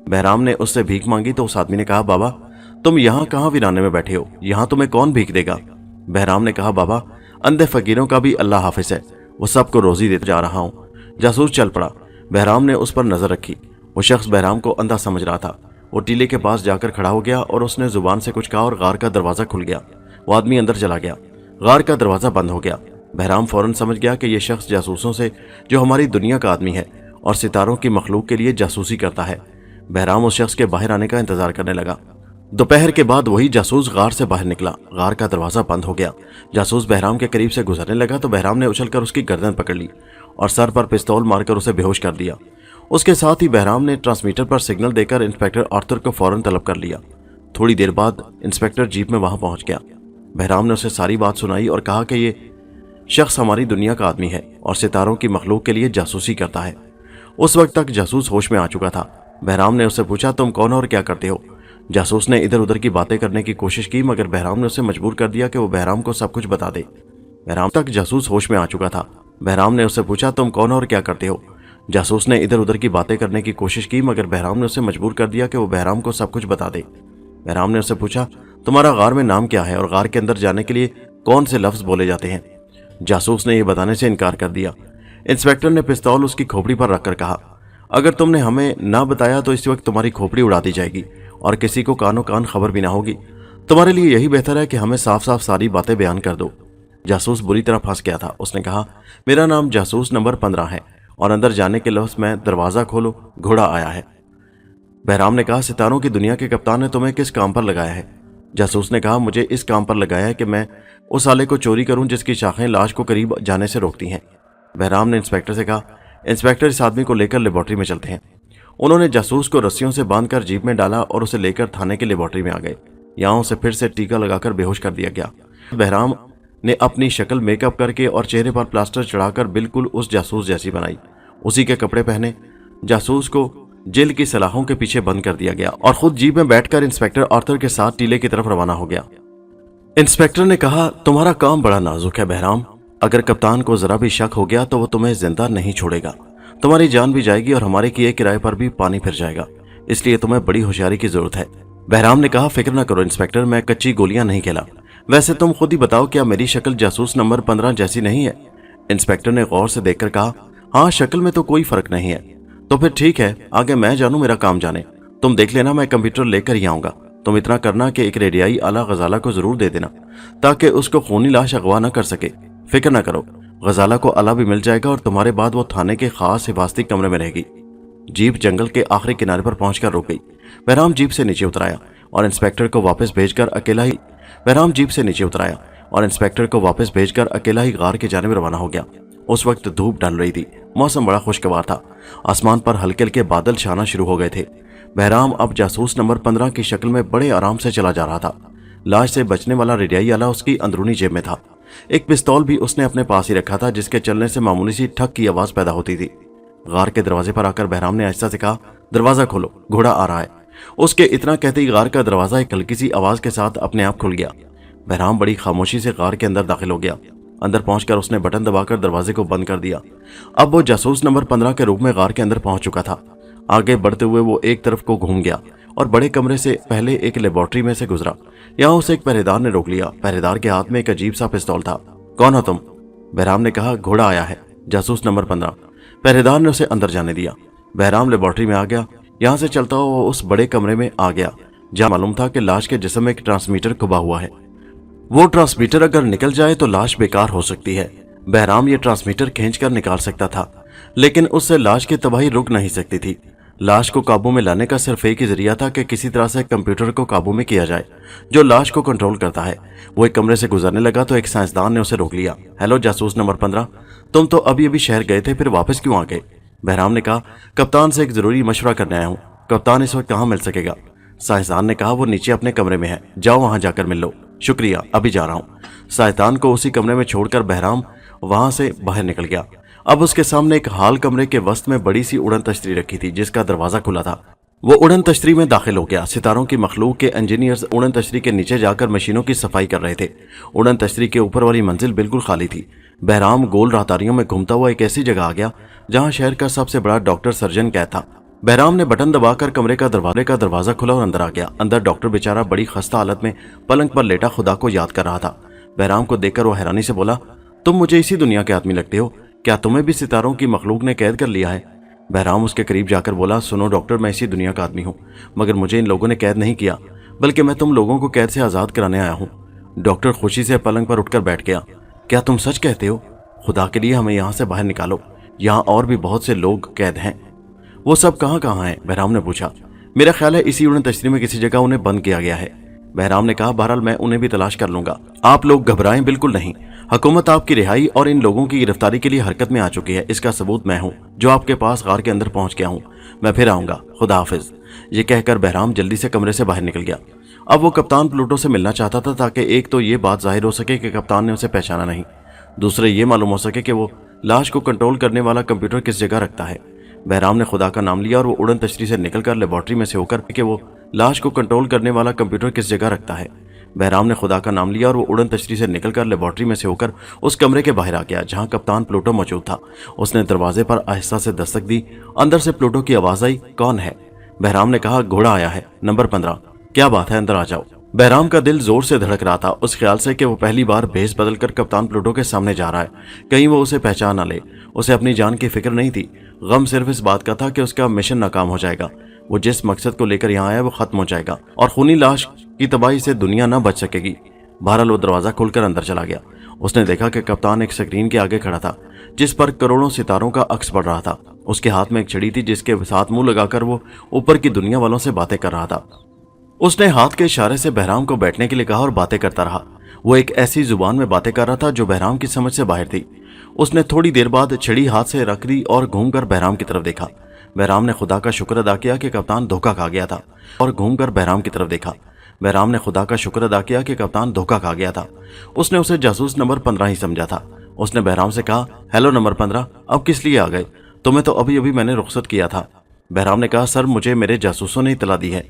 Speaker 1: बहराम ने उससे भीख मांगी तो उस आदमी ने कहा, बाबा तुम यहाँ कहाँ वीराने में बैठे हो, यहाँ तुम्हें कौन भीख देगा? बहराम ने कहा, बाबा अंधे फकीरों का भी अल्लाह हाफिज है, वो सबको रोजी देते जा रहा हूँ। जासूस चल पड़ा। बहराम ने उस पर नजर रखी। वो शख्स बहराम को अंधा समझ रहा था। वो टीले के पास जाकर खड़ा हो गया और उसने जुबान से कुछ कहा और गार का दरवाजा खुल गया। वो आदमी अंदर चला गया। गार का दरवाजा बंद हो गया। बहराम फौरन समझ गया कि यह शख्स जासूसों से जो हमारी दुनिया का आदमी है और सितारों की मखलूक के लिए जासूसी करता है। बहराम उस शख्स के बाहर आने का इंतजार करने लगा। दोपहर के बाद वही जासूस गार से बाहर निकला। गार का दरवाजा बंद हो गया। जासूस बहराम के करीब से गुजरने लगा तो बहराम ने उछलकर उसकी गर्दन पकड़ ली और सर पर पिस्तौल मारकर उसे बेहोश कर दिया। उसके साथ ही बहराम ने ट्रांसमीटर पर सिग्नल देकर इंस्पेक्टर आर्थर को फौरन तलब कर लिया। थोड़ी देर बाद इंस्पेक्टर जीप में वहां पहुंच गया। बहराम ने उसे सारी बात सुनाई और कहा कि ये शख्स हमारी दुनिया का आदमी है और सितारों की मखलूक के लिए जासूसी करता है। उस वक्त तक जासूस होश में आ चुका था। बहराम ने उससे पूछा, तुम कौन और क्या करते हो? जासूस ने इधर उधर की बातें करने की कोशिश की मगर बहराम ने उसे मजबूर कर दिया कि वो बहराम को सब कुछ बता दे। बहराम तक जासूस होश में आ चुका था। बहराम ने उससे पूछा, तुम कौन और क्या करते हो? जासूस ने इधर उधर की बातें करने की कोशिश की मगर बहराम ने उसे मजबूर कर दिया कि वो बहराम को सब कुछ बता दे। बहराम ने उससे पूछा, तुम्हारा गार में नाम क्या है और गार के अंदर जाने के लिए कौन से लफ्ज बोले जाते हैं? जासूस ने यह बताने से इनकार कर दिया। इंस्पेक्टर ने पिस्तौल उसकी खोपड़ी पर रखकर कहा, अगर तुमने हमें ना बताया तो इस वक्त तुम्हारी खोपड़ी उड़ा दी जाएगी और किसी को कानो कान खबर भी ना होगी। तुम्हारे लिए यही बेहतर है कि हमें साफ साफ सारी बातें बयान कर दो। जासूस बुरी तरह फंस गया था। उसने कहा, मेरा नाम जासूस नंबर 15 है और अंदर जाने के लफ्ज में दरवाजा खोलो घोड़ा आया है। बहराम ने कहा, सितारों की दुनिया के कप्तान ने तुम्हें किस काम पर लगाया है? जासूस ने कहा, मुझे इस काम पर लगाया है कि मैं उस आले को चोरी करूं जिसकी शाखें लाश को करीब जाने से रोकती हैं। बहराम ने इंस्पेक्टर से कहा, इंस्पेक्टर इस आदमी को लेकर लेबोरेटरी में चलते हैं। उन्होंने जासूस को रस्सियों से बांधकर जीप में डाला और उसे लेकर थाने की लेबोरेटरी में आ गए। यहाँ उसे फिर से टीका लगाकर बेहोश कर दिया गया। बहराम ने अपनी शक्ल मेकअप करके और चेहरे पर प्लास्टर चढ़ाकर बिल्कुल उस जासूस जैसी बनाई। उसी के कपड़े पहने जासूस को जेल की सलाखों के पीछे बंद कर दिया गया और खुद जीप में बैठकर इंस्पेक्टर आर्थर के साथ टीले की तरफ रवाना हो गया। इंस्पेक्टर ने कहा, तुम्हारा काम बड़ा नाजुक है बहराम। अगर कप्तान को जरा भी शक हो गया तो वो तुम्हें जिंदा नहीं छोड़ेगा। तुम्हारी जान भी जाएगी और हमारे किए किराए पर भी पानी फिर जाएगा, इसलिए तुम्हें बड़ी होशियारी की जरूरत है। बहराम ने कहा, फिक्र न करो इंस्पेक्टर, मैं कच्ची गोलियां नहीं खेला। वैसे तुम खुद ही बताओ, क्या मेरी शक्ल जासूस नंबर 15 जैसी नहीं है? इंस्पेक्टर ने गौर से देखकर कहा, हाँ शक्ल में तो कोई फर्क नहीं है। तो फिर ठीक है, आगे मैं जानूं मेरा काम जाने। तुम देख लेना, मैं कंप्यूटर लेकर ही आऊंगा। तुम इतना करना कि एक रेडियाई आला गजाला को जरूर दे देना ताकि उसको खूनी लाश अगवा न कर सके। फिक्र न करो, गजाला को आला भी मिल जाएगा और तुम्हारे बाद वो थाने के खास हिफाजती कमरे में रहेगी। जीप जंगल के आखिरी किनारे पर पहुंचकर रुक गई। बहराम जीप से नीचे उतराया और इंस्पेक्टर को वापस भेजकर अकेला ही गार की जानिब रवाना हो गया। उस वक्त धूप ढल रही थी। मौसम बड़ा खुशगवार था। आसमान पर हल्के हल्के बादल छाना शुरू हो गए थे। बहराम अब जासूस नंबर 15 की शक्ल में बड़े आराम से चला जा रहा था। लाश से बचने वाला रेडियाई आला उसकी अंदरूनी जेब में था। एक पिस्तौल भी उसने अपने पास ही रखा था जिसके चलने से मामूली सी ठक की आवाज पैदा होती थी। गार के दरवाजे पर आकर बहराम ने आहिस्ता से कहा, दरवाजा खोलो, घोड़ा आ रहा है। उसके इतना कहते ही गार का दरवाजा एक हल्की सी आवाज के साथ अपने आप खुल गया। बहराम बड़ी खामोशी से गार के अंदर दाखिल हो गया। अंदर पहुंचकर उसने बटन दबाकर दरवाजे को बंद कर दिया। अब वो जासूस नंबर 15 के रूप में गार के अंदर पहुंच चुका था। आगे बढ़ते हुए वो एक तरफ को घूम गया और बड़े कमरे से पहले एक लेबोरेटरी में से गुजरा। यहाँ उसे एक पहरेदार ने रोक लिया। पहरेदार के हाथ में एक अजीब सा पिस्तौल था। कौन हो तुम? बहराम ने कहा, घोड़ा आया है, जासूस नंबर 15। पहरेदार ने उसे अंदर जाने दिया। बहराम लेबोरेटरी में आ गया। यहाँ से चलता हुआ वो उस बड़े कमरे में आ गया जहाँ मालूम था कि लाश के जिस्म में एक ट्रांसमीटर खुबा हुआ है। वो ट्रांसमीटर अगर निकल जाए तो लाश बेकार हो सकती है। बहराम ये ट्रांसमीटर खींचकर निकाल सकता था, लेकिन उससे लाश की तबाही रुक नहीं सकती थी। लाश को काबू में लाने का सिर्फ एक ही जरिया था कि किसी तरह से कंप्यूटर को काबू में किया जाए जो लाश को कंट्रोल करता है। वो एक कमरे से गुजरने लगा तो एक साइंसदान ने उसे रोक लिया। हेलो जासूस नंबर 15, तुम तो अभी अभी शहर गए थे, फिर वापस क्यों आ गए? बहराम ने कहा, कप्तान से एक जरूरी मशवरा करने आया हूँ। कप्तान इस वक्त कहाँ मिल सकेगा? साइंसदान ने कहा, वो नीचे अपने कमरे में है, जाओ वहां जाकर मिल लो। शुक्रिया, अभी जा रहा हूं। साइंसदान को उसी कमरे में छोड़कर बहराम वहां से बाहर निकल गया। अब उसके सामने एक हाल कमरे के वस्त में बड़ी सी उड़न तश्तरी रखी थी जिसका दरवाजा खुला था। वो उड़न तश्तरी में दाखिल हो गया। सितारों की मखलूक के इंजीनियर्स उड़न तश्तरी के नीचे जाकर मशीनों की सफाई कर रहे थे। उड़न तश्तरी के ऊपर वाली मंजिल बिल्कुल खाली थी। बहराम गोल राहदारियों में घूमता हुआ एक ऐसी जगह आ गया जहां शहर का सबसे बड़ा डॉक्टर सर्जन कैद था। बहराम ने बटन दबाकर कमरे का दरवाजा खोला और अंदर आ गया। अंदर डॉक्टर बेचारा बड़ी खस्ता हालत में पलंग पर लेटा खुदा को याद कर रहा था। बहराम को देखकर वो हैरानी से बोला, तुम मुझे इसी दुनिया के आदमी लगते हो, क्या तुम्हें भी सितारों की मखलूक ने कैद कर लिया है? बहराम उसके करीब जाकर बोला, सुनो डॉक्टर, मैं इसी दुनिया का आदमी हूँ, मगर मुझे इन लोगों ने कैद नहीं किया, बल्कि मैं तुम लोगों को कैद से आज़ाद कराने आया हूँ। डॉक्टर खुशी से पलंग पर उठकर बैठ गया। क्या तुम सच कहते हो? खुदा के लिए हमें यहाँ से बाहर निकालो, यहाँ और भी बहुत से लोग कैद हैं। वो सब कहाँ कहाँ हैं? बहराम ने पूछा। मेरा ख्याल है इसी उड़न तश्तरी में किसी जगह उन्हें बंद किया गया है। बहराम ने कहा, बहरहाल मैं उन्हें भी तलाश कर लूंगा, आप लोग घबराएं बिल्कुल नहीं। हुकूमत आपकी रिहाई और इन लोगों की गिरफ्तारी के लिए हरकत में आ चुकी है। इसका सबूत मैं हूँ जो आपके पास गार के अंदर पहुंच गया हूँ। मैं फिर आऊंगा, खुदा हाफिज। ये कहकर बहराम जल्दी से कमरे से बाहर निकल गया। अब वो कप्तान प्लूटो से मिलना चाहता था ताकि एक तो ये बात जाहिर हो सके कि कप्तान ने उसे पहचाना नहीं, दूसरे ये मालूम हो सके कि वो लाश को कंट्रोल करने वाला कंप्यूटर किस जगह रखता है। बहराम ने खुदा का नाम लिया और वो उड़न तश्तरी से निकलकर लेबॉर्ट्री में से होकर कि वो लाश को कंट्रोल करने वाला कंप्यूटर किस जगह रखता है। बहराम ने खुदा का नाम लिया और वो उड़न तश्तरी से निकलकर लेबॉर्ट्री में से होकर उस कमरे के बाहर आ गया जहां कप्तान प्लूटो मौजूद था। उसने दरवाजे पर आहिस्ता से दस्तक दी। अंदर से प्लूटो की आवाज आई, कौन है? बहराम ने कहा, घोड़ा आया है, नंबर 15। क्या बात है, अंदर आ जाओ। बहराम का दिल जोर से धड़क रहा था उस ख्याल से कि वो पहली बार भेस बदलकर कप्तान प्लूटो के सामने जा रहा है, कहीं वो उसे पहचान ना ले। उसे अपनी जान की फिक्र नहीं थी, गम सिर्फ इस बात का था कि उसका मिशन नाकाम हो जाएगा। वो जिस मकसद को लेकर यहाँ आया वो खत्म हो जाएगा और खूनी लाश की तबाही से दुनिया न बच सकेगी। बहरहाल वो दरवाजा खोलकर अंदर चला गया। उसने देखा कि कप्तान एक स्क्रीन के आगे खड़ा था जिस पर करोड़ों सितारों का अक्स पड़ रहा था। उसके हाथ में एक छड़ी थी जिसके साथ मुंह लगाकर वो ऊपर की दुनिया वालों से बातें कर रहा था। उसने हाथ के इशारे से बहराम को बैठने के लिए कहा और बातें करता रहा। वो एक ऐसी जुबान में बातें कर रहा था जो बहराम की समझ से बाहर थी। उसने थोड़ी देर बाद छड़ी हाथ से रख दी और घूमकर बहराम की तरफ देखा। बहराम ने खुदा का शुक्र अदा किया कि कप्तान धोखा खा गया था और घूमकर बहराम की तरफ देखा। बहराम ने खुदा का शुक्र अदा किया कि कप्तान धोखा खा गया था। उसने उसे जासूस नंबर 15 ही समझा था। उसने बहराम से कहा, हेलो नंबर 15, अब किस लिए आ गए? तुम्हें तो अभी अभी मैंने रुख्सत किया था। बहराम ने कहा, सर मुझे मेरे जासूसों ने इतला दी है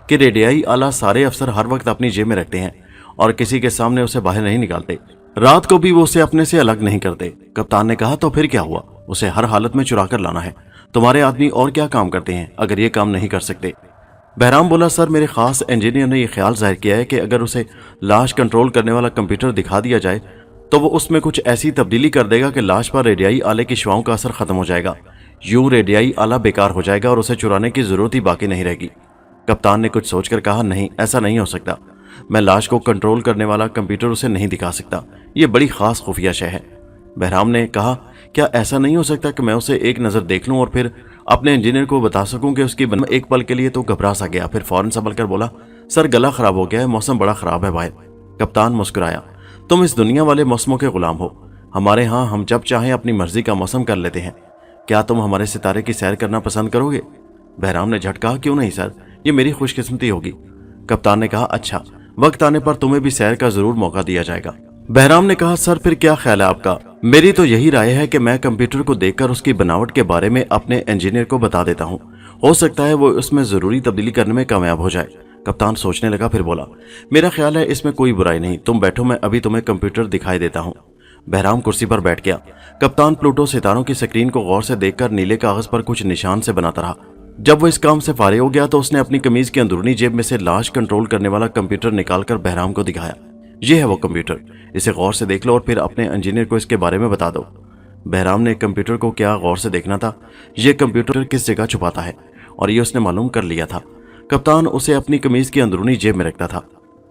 Speaker 1: कि रेडियाई आला सारे अफसर हर वक्त अपनी जेब में रखते हैं और किसी के सामने उसे बाहर नहीं निकालते, रात को भी वो उसे अपने से अलग नहीं करते। कप्तान ने कहा, तो फिर क्या हुआ? उसे हर हालत में चुरा कर लाना है। तुम्हारे आदमी और क्या काम करते हैं अगर ये काम नहीं कर सकते? बहराम बोला, सर मेरे खास इंजीनियर ने यह ख्याल जाहिर किया है कि अगर उसे लाश कंट्रोल करने वाला कंप्यूटर दिखा दिया जाए तो वो उसमें कुछ ऐसी तब्दीली कर देगा कि लाश पर रेडियाई आले की शुआओं का असर खत्म हो जाएगा। यूं रेडियाई आला बेकार हो जाएगा और उसे चुराने की जरूरत ही बाकी नहीं रहेगी। कप्तान ने कुछ सोचकर कहा, नहीं, ऐसा नहीं हो सकता। मैं लाश को कंट्रोल करने वाला कंप्यूटर उसे नहीं दिखा सकता, ये बड़ी खास खुफिया शय है। बहराम ने कहा, क्या ऐसा नहीं हो सकता कि मैं उसे एक नज़र देख लूं और फिर अपने इंजीनियर को बता सकूं कि उसकी बन। एक पल के लिए तो घबरा सा गया, फिर फौरन संभल कर बोला, सर गला खराब हो गया है, मौसम बड़ा खराब है बाहर। कप्तान मुस्कुराया, तुम इस दुनिया वाले मौसमों के गुलाम हो। हमारे यहाँ हम जब चाहें अपनी मर्जी का मौसम कर लेते हैं। क्या तुम हमारे सितारे की सैर करना पसंद करोगे? बहराम ने झट कहा, क्यों नहीं सर, ये मेरी खुशकिस्मती होगी। कप्तान ने कहा, अच्छा, वक्त आने पर तुम्हें भी सैर का जरूर मौका दिया जाएगा। बहराम ने कहा, सर फिर क्या ख्याल है आपका? मेरी तो यही राय है कि मैं कंप्यूटर को देखकर उसकी बनावट के बारे में अपने इंजीनियर को बता देता हूँ, हो सकता है वो उसमें जरूरी तब्दीली करने में कामयाब हो जाए। कप्तान सोचने लगा, फिर बोला, मेरा ख्याल है इसमें कोई बुराई नहीं, तुम बैठो, मैं अभी तुम्हें कंप्यूटर दिखाई देता हूँ। बहराम कुर्सी पर बैठ गया। कप्तान प्लूटो सितारों की स्क्रीन को गौर से देखकर नीले कागज पर कुछ निशान से बनाता रहा। जब वो इस काम से फारिग हो गया तो उसने अपनी कमीज की अंदरूनी जेब में से लाश कंट्रोल करने वाला कंप्यूटर निकालकर बहराम को दिखाया। ये है वो कंप्यूटर, इसे गौर से देख लो और फिर अपने इंजीनियर को इसके बारे में बता दो। बहराम ने कंप्यूटर को क्या गौर से देखना था, ये कंप्यूटर किस जगह छुपाता है, और ये उसने मालूम कर लिया था। कप्तान उसे अपनी कमीज की अंदरूनी जेब में रखता था।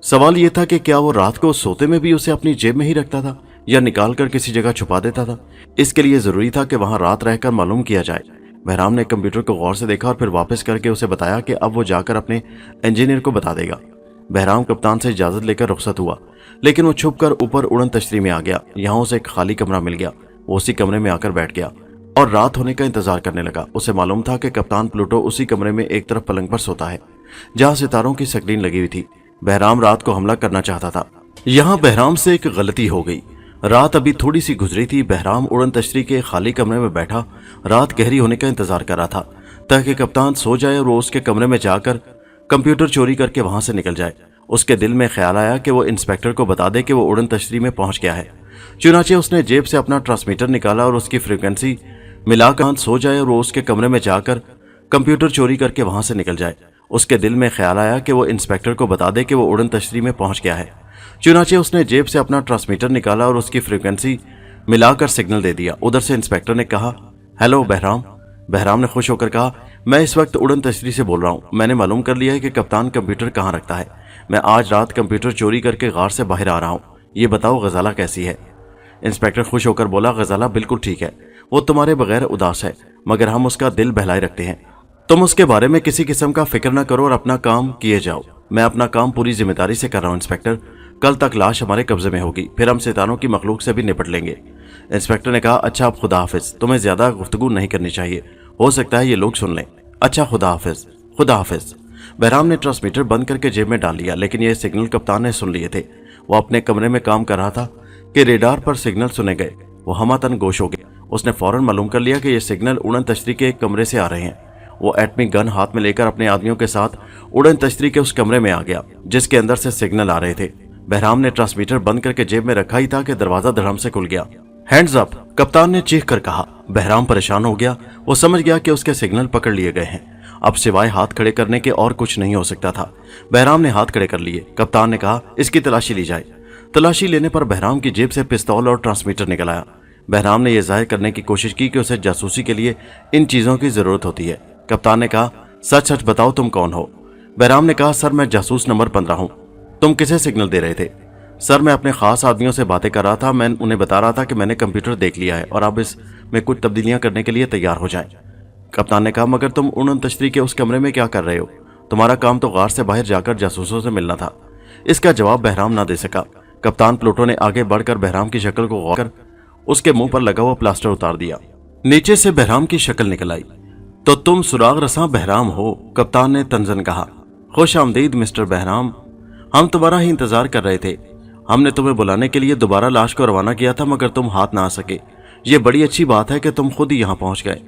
Speaker 1: सवाल यह था कि क्या वो रात को सोते में भी उसे अपनी जेब में ही रखता था या निकाल कर किसी जगह छुपा देता था। इसके लिए जरूरी था कि वहां रात रहकर मालूम किया जाए। बहराम ने कंप्यूटर को गौर से देखा और फिर वापस करके उसे बताया कि अब वो जाकर अपने इंजीनियर को बता देगा। बहराम कप्तान से इजाजत लेकर रुखसत हुआ, लेकिन वो छुप कर ऊपर उड़न तश्तरी में आ गया। यहाँ उसे एक खाली कमरा मिल गया। वो उसी कमरे में आकर बैठ गया और रात होने का इंतजार करने लगा। उसे मालूम था कि कप्तान प्लूटो उसी कमरे में एक तरफ पलंग पर सोता है। जहां सितारों की स्क्रीन लगी हुई थी। बहराम रात को हमला करना चाहता था। यहाँ बहराम से एक गलती हो गई। रात अभी थोड़ी सी गुजरी थी। बहराम उड़न तश्तरी के खाली कमरे में बैठा रात गहरी होने का इंतजार कर रहा था ताकि कप्तान सो जाए और वो उसके कमरे में जाकर कंप्यूटर चोरी करके वहां से निकल जाए। उसके दिल में ख्याल आया कि वो इंस्पेक्टर को बता दे कि वो उड़न तश्तरी में पहुंच गया है। चुनाचे उसने जेब से अपना ट्रांसमीटर निकाला और उसकी फ्रीक्वेंसी मिलाकर सो जाए और वो उसके कमरे में जाकर कंप्यूटर चोरी करके वहां से निकल जाए। उसके दिल में ख्याल आया कि वो इंस्पेक्टर को बता दे कि वो उड़न तश्तरी में पहुंच गया है। चुनाचे उसने जेब से अपना ट्रांसमीटर निकाला और उसकी फ्रीक्वेंसी मिलाकर सिग्नल दे दिया। उधर से इंस्पेक्टर ने कहा, हेलो बहराम। बहराम ने खुश होकर कहा, मैं इस वक्त उड़न तश्तरी से बोल रहा हूँ। मैंने मालूम कर लिया है कि कप्तान कंप्यूटर कहाँ रखता है। मैं आज रात कंप्यूटर चोरी करके गार से बाहर आ रहा हूँ। ये बताओ गजाला कैसी है? इंस्पेक्टर खुश होकर बोला, गजाला बिल्कुल ठीक है। वो तुम्हारे बगैर उदास है, मगर हम उसका दिल बहलाए रखते हैं। तुम उसके बारे में किसी किस्म का फिक्र न करो और अपना काम किए जाओ। मैं अपना काम पूरी जिम्मेदारी से कर रहा हूँ इंस्पेक्टर। कल तक लाश हमारे कब्जे में होगी, फिर हम सितारों की मखलूक से भी निपट लेंगे। इंस्पेक्टर ने कहा, अच्छा अब खुदा हाफिज। तुम्हें ज्यादा गुफ्तगू नहीं करनी चाहिए, हो सकता है ये लोग सुन लें। अच्छा खुदा हाफिज, खुदा हाफिज। बहराम ने ट्रांसमीटर बंद करके जेब में डाल लिया, लेकिन ये सिग्नल कप्तान ने सुन लिए थे। वो अपने कमरे में काम कर रहा था कि रेडार पर सिग्नल सुने गए। वो हमातन गोश हो गया। उसने फौरन मालूम कर लिया कि ये सिग्नल उड़न तश्तरी के एक कमरे से आ रहे हैं। वो एटमी गन हाथ में लेकर अपने आदमियों के साथ उड़न तश्तरी के उस कमरे में आ गया जिसके अंदर से सिग्नल आ रहे थे। बहराम ने ट्रांसमीटर बंद करके जेब में रखा ही था कि दरवाजा धड़ाम से खुल गया। हैंड्स अप, कप्तान ने चीख कर कहा। बहराम परेशान हो गया। वो समझ गया कि उसके सिग्नल पकड़ लिए गए हैं। अब सिवाय हाथ खड़े करने के और कुछ नहीं हो सकता था। बहराम ने हाथ खड़े कर लिए। कप्तान ने कहा, इसकी तलाशी ली जाए। तलाशी लेने पर बहराम की जेब से पिस्तौल और ट्रांसमीटर निकल आया। बहराम ने यह जाहिर करने की कोशिश की कि उसे जासूसी के लिए इन चीजों की जरूरत होती है। कप्तान ने कहा, सच सच बताओ तुम कौन हो? बहराम ने कहा, सर मैं जासूस नंबर 15 हूं। तुम किसे सिग्नल दे रहे थे? सर मैं अपने खास आदमियों से बातें कर रहा था। मैं उन्हें बता रहा था कि मैंने कंप्यूटर देख लिया है और अब इसमें कुछ तब्दीलियां करने के लिए तैयार हो जाएं। कप्तान ने कहा, मगर तुम उड़न तश्तरी के उस कमरे में क्या कर रहे हो? तुम्हारा काम तो गार से बाहर जाकर जासूसों से मिलना था। इसका जवाब बहराम ना दे सका। कप्तान प्लूटो ने आगे बढ़कर बहराम की शक्ल को गौर कर उसके मुंह पर लगा हुआ प्लास्टर उतार दिया। नीचे से बहराम की शक्ल निकल आई। तो तुम सुराग रसां बहराम हो? कप्तान ने तंजन कहा। खुश आमदीद मिस्टर बहराम, हम तुम्हारा ही इंतजार कर रहे थे। हमने तुम्हें बुलाने के लिए दोबारा लाश को रवाना किया था, मगर तुम हाथ ना आ सके। ये बड़ी अच्छी बात है कि तुम खुद ही यहाँ पहुंच गए।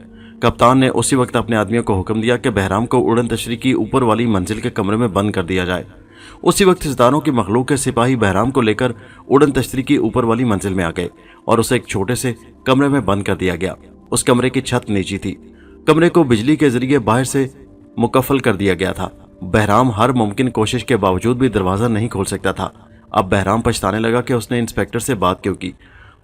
Speaker 1: कप्तान ने उसी वक्त अपने आदमियों को हुक्म दिया कि बहराम को उड़न तश्तरी की ऊपर वाली मंजिल के कमरे में बंद कर दिया जाए। उसी वक्त सितारों की मखलूक के सिपाही बहराम को लेकर उड़न तश्तरी की ऊपर वाली मंजिल में आ गए और उसे एक छोटे से कमरे में बंद कर दिया गया। उस कमरे की छत नीची थी। कमरे को बिजली के जरिए बाहर से मुकफ्फल कर दिया गया था। बहराम हर मुमकिन कोशिश के बावजूद भी दरवाजा नहीं खोल सकता था। अब बहराम पछताने लगा कि उसने इंस्पेक्टर से बात क्यों की।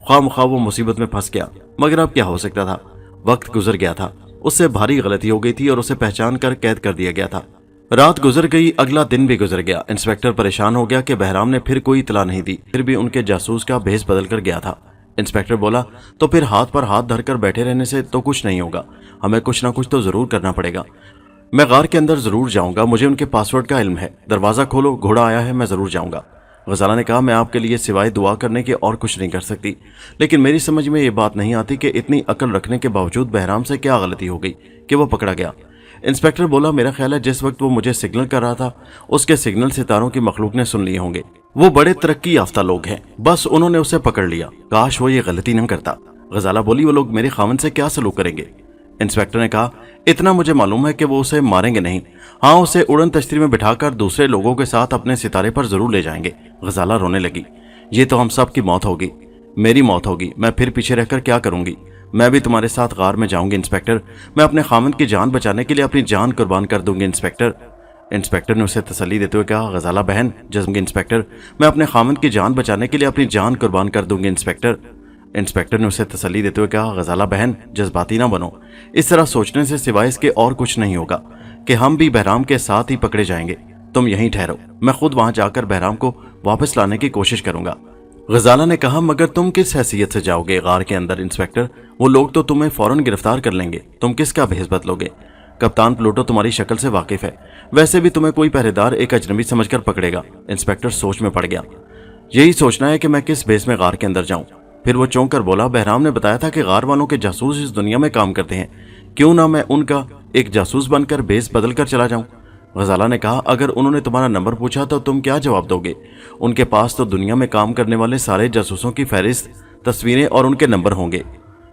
Speaker 1: ख्वाह वो मुसीबत में फंस गया, मगर अब क्या हो सकता था? वक्त गुजर गया था। उससे भारी गलती हो गई थी और उसे पहचान कर कैद कर दिया गया था। रात गुजर गई, अगला दिन भी गुजर गया। इंस्पेक्टर परेशान हो गया कि बहराम ने फिर कोई इतला नहीं दी, फिर भी उनके जासूस का भेस बदल कर गया था। इंस्पेक्टर बोला, तो फिर हाथ पर हाथ धरकर बैठे रहने से तो कुछ नहीं होगा। हमें कुछ ना कुछ तो जरूर करना पड़ेगा। मैं गार के अंदर जरूर जाऊंगा। मुझे उनके पासवर्ड का इल्म है। दरवाजा खोलो, घोड़ा आया है, मैं जरूर जाऊंगा। गजाला ने कहा, मैं आपके लिए सिवाय दुआ करने के और कुछ नहीं कर सकती, लेकिन मेरी समझ में ये बात नहीं आती कि इतनी अकल रखने के बावजूद बहराम से क्या गलती हो गई कि वो पकड़ा गया। इंस्पेक्टर बोला, मेरा ख्याल है जिस वक्त वो मुझे सिग्नल कर रहा था उसके सिग्नल सितारों की मखलूक ने सुन लिए होंगे। वो बड़े तरक्की याफ्ता लोग हैं, बस उन्होंने उसे पकड़ लिया। काश वो ये गलती न करता। गजाला बोली, वो लोग मेरे खामन से क्या सलूक करेंगे? इंस्पेक्टर ने कहा, इतना मुझे मालूम है कि वो उसे मारेंगे नहीं। हाँ, उसे उड़न तश्तरी में बिठाकर दूसरे लोगों के साथ अपने सितारे पर जरूर ले जाएंगे। गजाला रोने लगी। ये तो हम सब की मौत होगी, मेरी मौत होगी। मैं फिर पीछे रहकर क्या करूंगी? मैं भी तुम्हारे साथ गार में जाऊंगी इंस्पेक्टर। मैं अपने खामन की जान बचाने के लिए अपनी जान कुर्बान कर दूंगी इंस्पेक्टर। इंस्पेक्टर ने उसे तसल्ली देते हुए कहा, गजाला बहन, जज्बी इंस्पेक्टर, मैं अपने खामन की जान बचाने के लिए अपनी जान कुर्बान कर दूंगी इंस्पेक्टर। इंस्पेक्टर ने उसे तसल्ली देते हुए कहा, गजाला बहन, जज्बाती ना बनो। इस तरह सोचने से सिवाय इसके और कुछ नहीं होगा कि हम भी बहराम के साथ ही पकड़े जाएंगे। तुम यहीं ठहरो, मैं खुद वहां जाकर बहराम को वापस लाने की कोशिश करूंगा। गजाला ने कहा, मगर तुम किस हैसियत से जाओगे गार के अंदर इंस्पेक्टर? वो लोग तो तुम्हें फौरन गिरफ्तार कर लेंगे। तुम किसका भेस बदलोगे? कप्तान प्लूटो तुम्हारी शक्ल से वाकिफ है। वैसे भी तुम्हें कोई पहरेदार एक अजनबी समझकर पकड़ेगा। इंस्पेक्टर सोच में पड़ गया। यही सोचना है कि मैं किस भेस में गार के अंदर जाऊं। फिर वो चौंक कर बोला, बहराम ने बताया था कि गार वालों के जासूस इस दुनिया में काम करते हैं। क्यों ना मैं उनका एक जासूस बनकर भेस बदल कर चला जाऊं? غزالہ نے کہا اگر انہوں نے تمہارا نمبر پوچھا تو تم کیا جواب دو گے؟ ان کے پاس تو دنیا میں کام کرنے والے سارے جاسوسوں کی فہرست، تصویریں اور ان کے نمبر ہوں گے۔